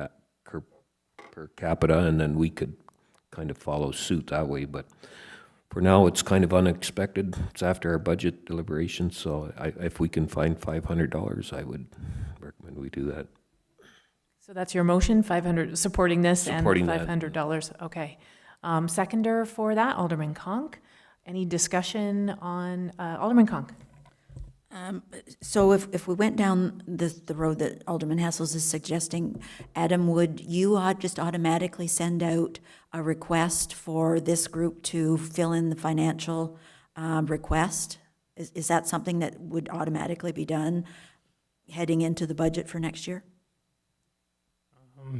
capita, and then we could kind of follow suit that way. But for now, it's kind of unexpected. It's after our budget deliberations, so if we can find $500, I would recommend we do that. So that's your motion, 500, supporting this Supporting and $500. Okay. Seconder for that, Alderman Conk. Any discussion on, Alderman Conk? So if we went down the road that Alderman Hassels is suggesting, Adam, would you just automatically send out a request for this group to fill in the financial request? Is that something that would automatically be done heading into the budget for next year?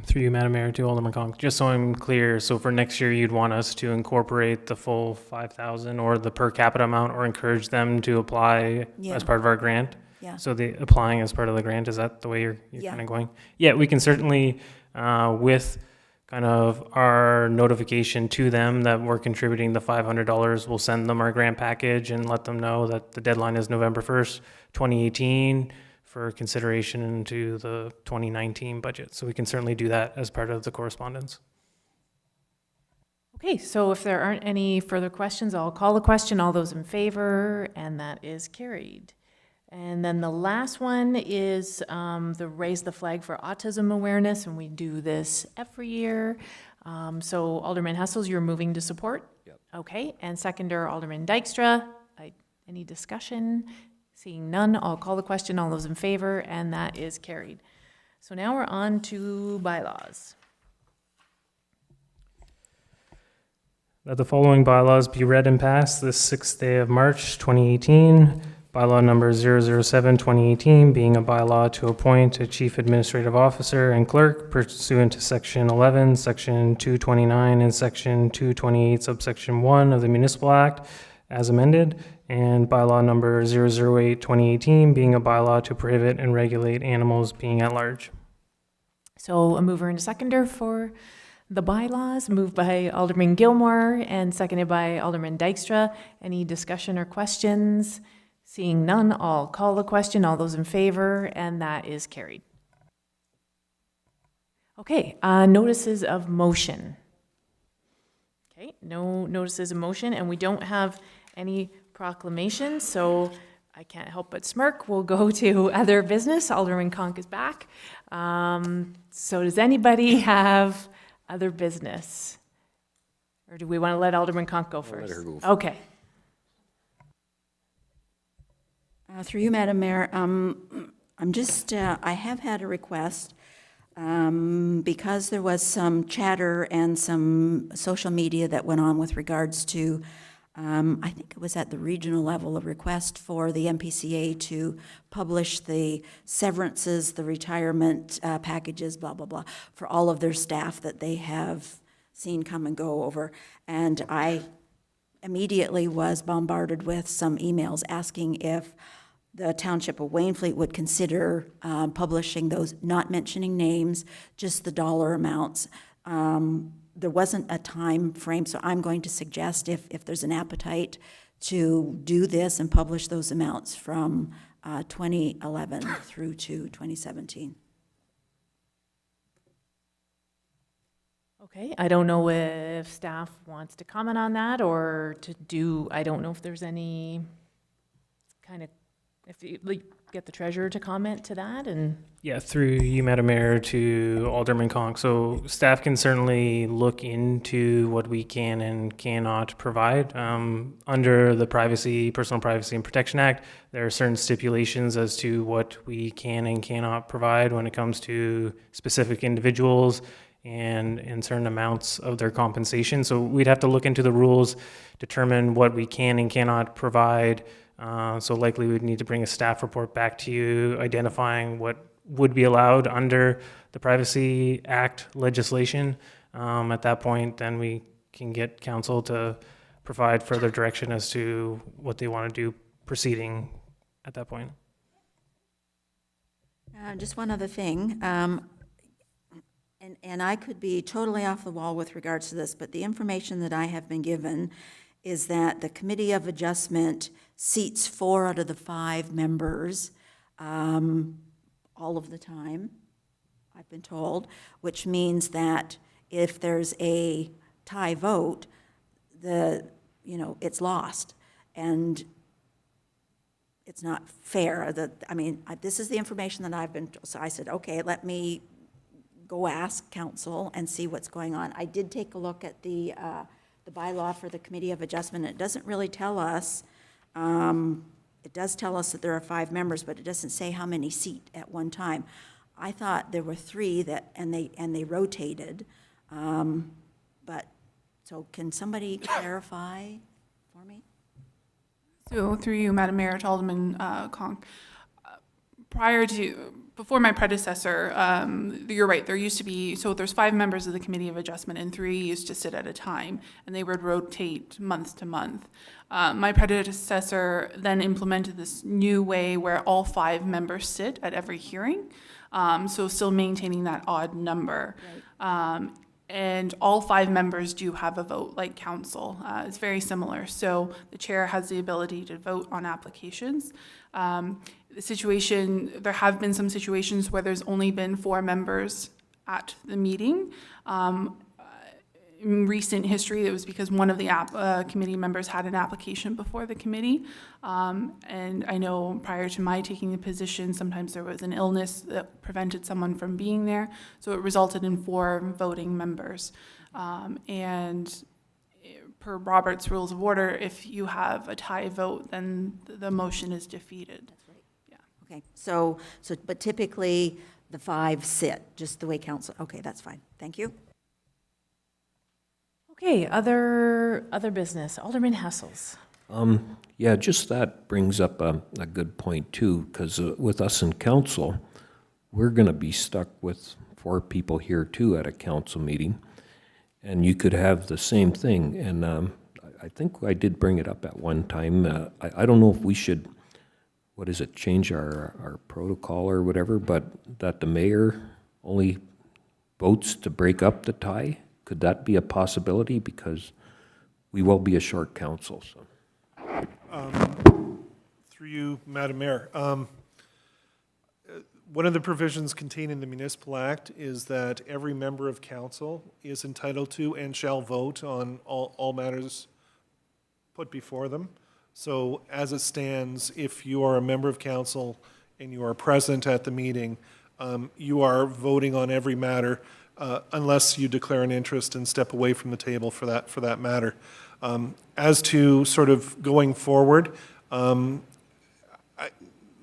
Through you, Madam Mayor, to Alderman Conk, just so I'm clear, so for next year, you'd want us to incorporate the full 5,000 or the per capita amount, or encourage them to apply as part of our grant? Yeah. So the applying as part of the grant, is that the way you're kind of going? Yeah, we can certainly, with kind of our notification to them that we're contributing the $500, we'll send them our grant package and let them know that the deadline is November 1st, 2018, for consideration into the 2019 budget. So we can certainly do that as part of the correspondence. Okay, so if there aren't any further questions, I'll call the question. All those in favor, and that is carried. And then the last one is the Raise the Flag for Autism Awareness, and we do this every year. So Alderman Hassels, you're moving to support? Yep. Okay, and seconder, Alderman Dykstra. Any discussion? Seeing none, I'll call the question. All those in favor, and that is carried. So now we're on to bylaws. That the following bylaws be read and passed this 6th day of March, 2018. Bylaw number 007-2018, being a bylaw to appoint a chief administrative officer and clerk pursuant to section 11, section 229, and section 228, subsection 1 of the Municipal Act as amended. And bylaw number 008-2018, being a bylaw to prohibit and regulate animals being at large. So a mover and a seconder for the bylaws, moved by Alderman Gilmore and seconded by Alderman Dykstra. Any discussion or questions? Seeing none, I'll call the question. All those in favor, and that is carried. Okay, notices of motion. Okay, no notices of motion, and we don't have any proclamations, so I can't help but smirk. We'll go to other business. Alderman Conk is back. So does anybody have other business? Or do we want to let Alderman Conk go first? let her go first. Okay. Through you, Madam Mayor, I'm just, I have had a request, because there was some chatter and some social media that went on with regards to, I think it was at the regional level, a request for the MPCA to publish the severances, the retirement packages, blah, blah, blah, for all of their staff that they have seen come and go over. And I immediately was bombarded with some emails asking if the Township of Wainfleet would consider publishing those, not mentioning names, just the dollar amounts. There wasn't a time frame, so I'm going to suggest if there's an appetite to do this and publish those amounts from 2011 through to 2017. Okay, I don't know if staff wants to comment on that or to do, I don't know if there's any kind of, if you like, get the treasurer to comment to that and. Yeah, through you, Madam Mayor, to Alderman Conk. So staff can certainly look into what we can and cannot provide. Under the Personal Privacy and Protection Act, there are certain stipulations as to what we can and cannot provide when it comes to specific individuals and certain amounts of their compensation. So we'd have to look into the rules, determine what we can and cannot provide. So likely we'd need to bring a staff report back to you identifying what would be allowed under the Privacy Act legislation. At that point, then we can get council to provide further direction as to what they want to do proceeding at that point. Just one other thing, and I could be totally off the wall with regards to this, but the information that I have been given is that the Committee of Adjustment seats 4 out of the 5 members all of the time, I've been told, which means that if there's a tie vote, it's lost. And it's not fair. This is the information that I've been told. So I said, okay, let me go ask council and see what's going on. I did take a look at the bylaw for the Committee of Adjustment. It doesn't really tell us, it does tell us that there are 5 members, but it doesn't say how many seat at one time. I thought there were 3 and they rotated. But, so can somebody clarify for me? So through you, Madam Mayor, to Alderman Conk, before my predecessor, you're right, there used to be, so there's 5 members of the Committee of Adjustment and 3 used to sit at a time, and they would rotate month to month. My predecessor then implemented this new way where all 5 members sit at every hearing, so still maintaining that odd number. Right. And all 5 members do have a vote like council. It's very similar. So the chair has the ability to vote on applications. There have been some situations where there's only been 4 members at the meeting. In recent history, it was because one of the committee members had an application before the committee. And I know prior to my taking the position, sometimes there was an illness that prevented someone from being there. So it resulted in 4 voting members. And per Robert's Rules of Order, if you have a tie vote, then the motion is defeated. That's right. Yeah. Okay, so but typically the 5 sit, just the way council, okay, that's fine. Thank you. Okay, other business. Alderman Hessels. Yeah, just that brings up a good point too, because with us in council, we're going to be stuck with 4 people here too at a council meeting, and you could have the same thing. And I think I did bring it up at one time. I don't know if we should, what is it, change our protocol or whatever, but that the mayor only votes to break up the tie. Could that be a possibility? Because we will be a short council, so. Through you, Madam Mayor. One of the provisions contained in the Municipal Act is that every member of council is entitled to and shall vote on all matters put before them. So as it stands, if you are a member of council and you are present at the meeting, you are voting on every matter unless you declare an interest and step away from the table for that matter. As to sort of going forward,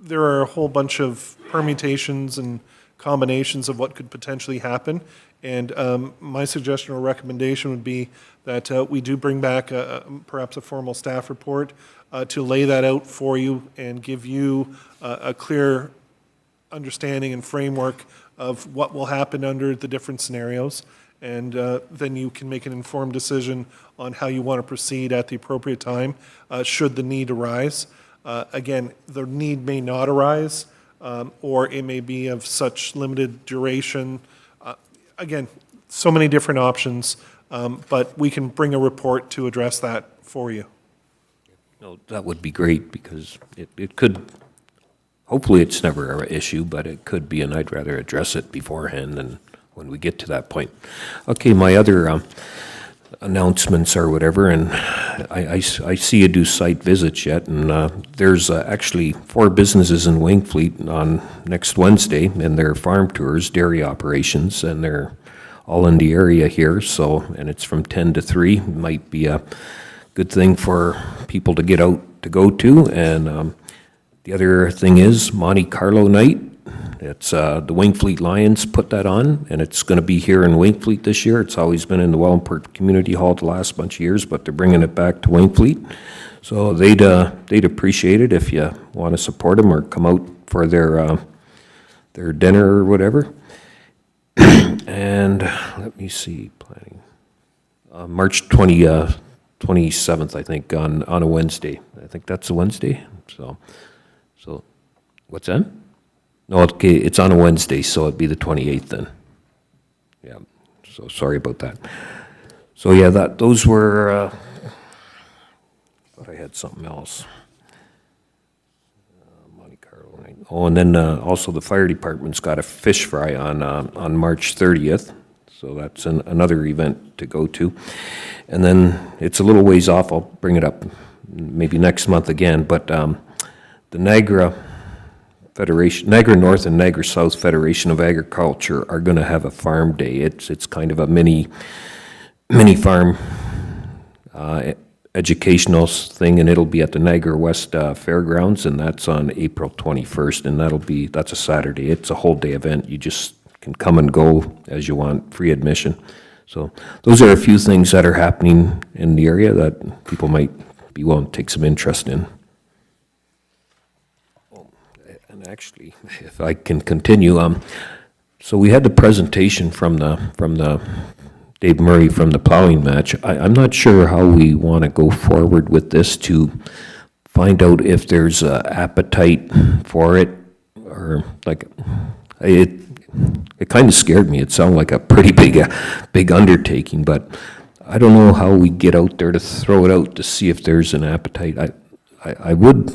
there are a whole bunch of permutations and combinations of what could potentially happen. And my suggestion or recommendation would be that we do bring back perhaps a formal staff report to lay that out for you and give you a clear understanding and framework of what will happen under the different scenarios. And then you can make an informed decision on how you want to proceed at the appropriate time, should the need arise. Again, the need may not arise, or it may be of such limited duration. Again, so many different options, but we can bring a report to address that for you. No, that would be great, because it could, hopefully it's never an issue, but it could be, and I'd rather address it beforehand than when we get to that point. Okay, my other announcements or whatever, and I see you do site visits yet, and there's actually 4 businesses in Wainfleet on next Wednesday, and they're farm tours, dairy operations, and they're all in the area here, so, and it's from 10 to 3, might be a good thing for people to get out to go to. And the other thing is Monte Carlo night. It's the Wainfleet Lions put that on, and it's going to be here in Wainfleet this year. It's always been in the Wellandport Community Hall the last bunch of years, but they're bringing it back to Wainfleet. So they'd appreciate it if you want to support them or come out for their dinner or whatever. And let me see, planning. March 27th, I think, on a Wednesday. I think that's a Wednesday. So what's that? No, okay, it's on a Wednesday, so it'd be the 28th then. Yeah, so sorry about that. So yeah, those were, thought I had something else. Monte Carlo night. Oh, and then also the fire department's got a fish fry on March 30th. So that's another event to go to. And then it's a little ways off, I'll bring it up maybe next month again, but the Niagara North and Niagara South Federation of Agriculture are going to have a farm day. It's kind of a mini farm educational thing, and it'll be at the Niagara West Fairgrounds, and that's on April 21st, and that's a Saturday. It's a whole day event. You just can come and go as you want, free admission. So those are a few things that are happening in the area that people might be willing to take some interest in. And actually, if I can continue, so we had the presentation from the Dave Murray from the plowing match. I'm not sure how we want to go forward with this to find out if there's appetite for it, or like it kind of scared me. It sounded like a pretty big undertaking, but I don't know how we get out there to throw it out to see if there's an appetite. I would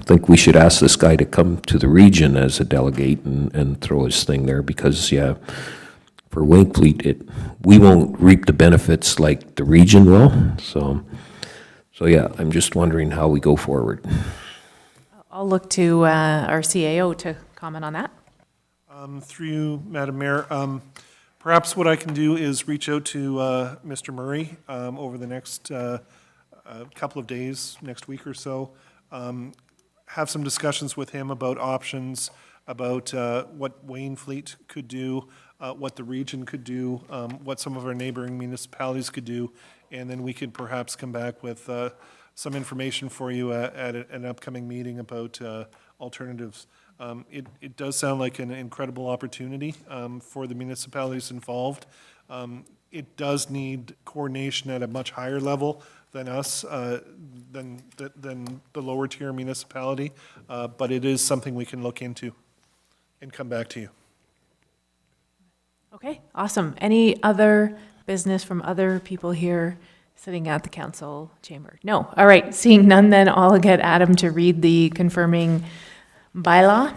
think we should ask this guy to come to the region as a delegate and throw his thing there, because, yeah, for Wainfleet, we won't reap the benefits like the region will. So yeah, I'm just wondering how we go forward. I'll look to our CAO to comment on that. Through you, Madam Mayor, perhaps what I can do is reach out to Mr. Murray over the next couple of days, next week or so, have some discussions with him about options, about what Wainfleet could do, what the region could do, what some of our neighboring municipalities could do, and then we could perhaps come back with some information for you at an upcoming meeting about alternatives. It does sound like an incredible opportunity for the municipalities involved. It does need coordination at a much higher level than us, than the lower tier municipality, but it is something we can look into and come back to you. Okay, awesome. Any other business from other people here sitting at the council chamber? No. All right, seeing none, then I'll get Adam to read the confirming bylaw.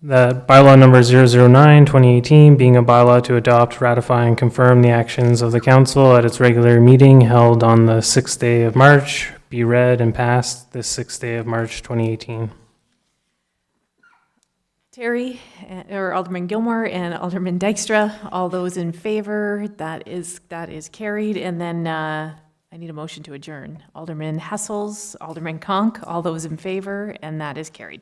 The bylaw number 009, 2018, being a bylaw to adopt, ratify, and confirm the actions of the council at its regular meeting held on the 6th day of March, be read and passed this 6th day of March, 2018. Terry, or Alderman Gilmore and Alderman Dykstra, all those in favor, that is carried. And then I need a motion to adjourn. Alderman Hessels, Alderman Conk, all those in favor, and that is carried.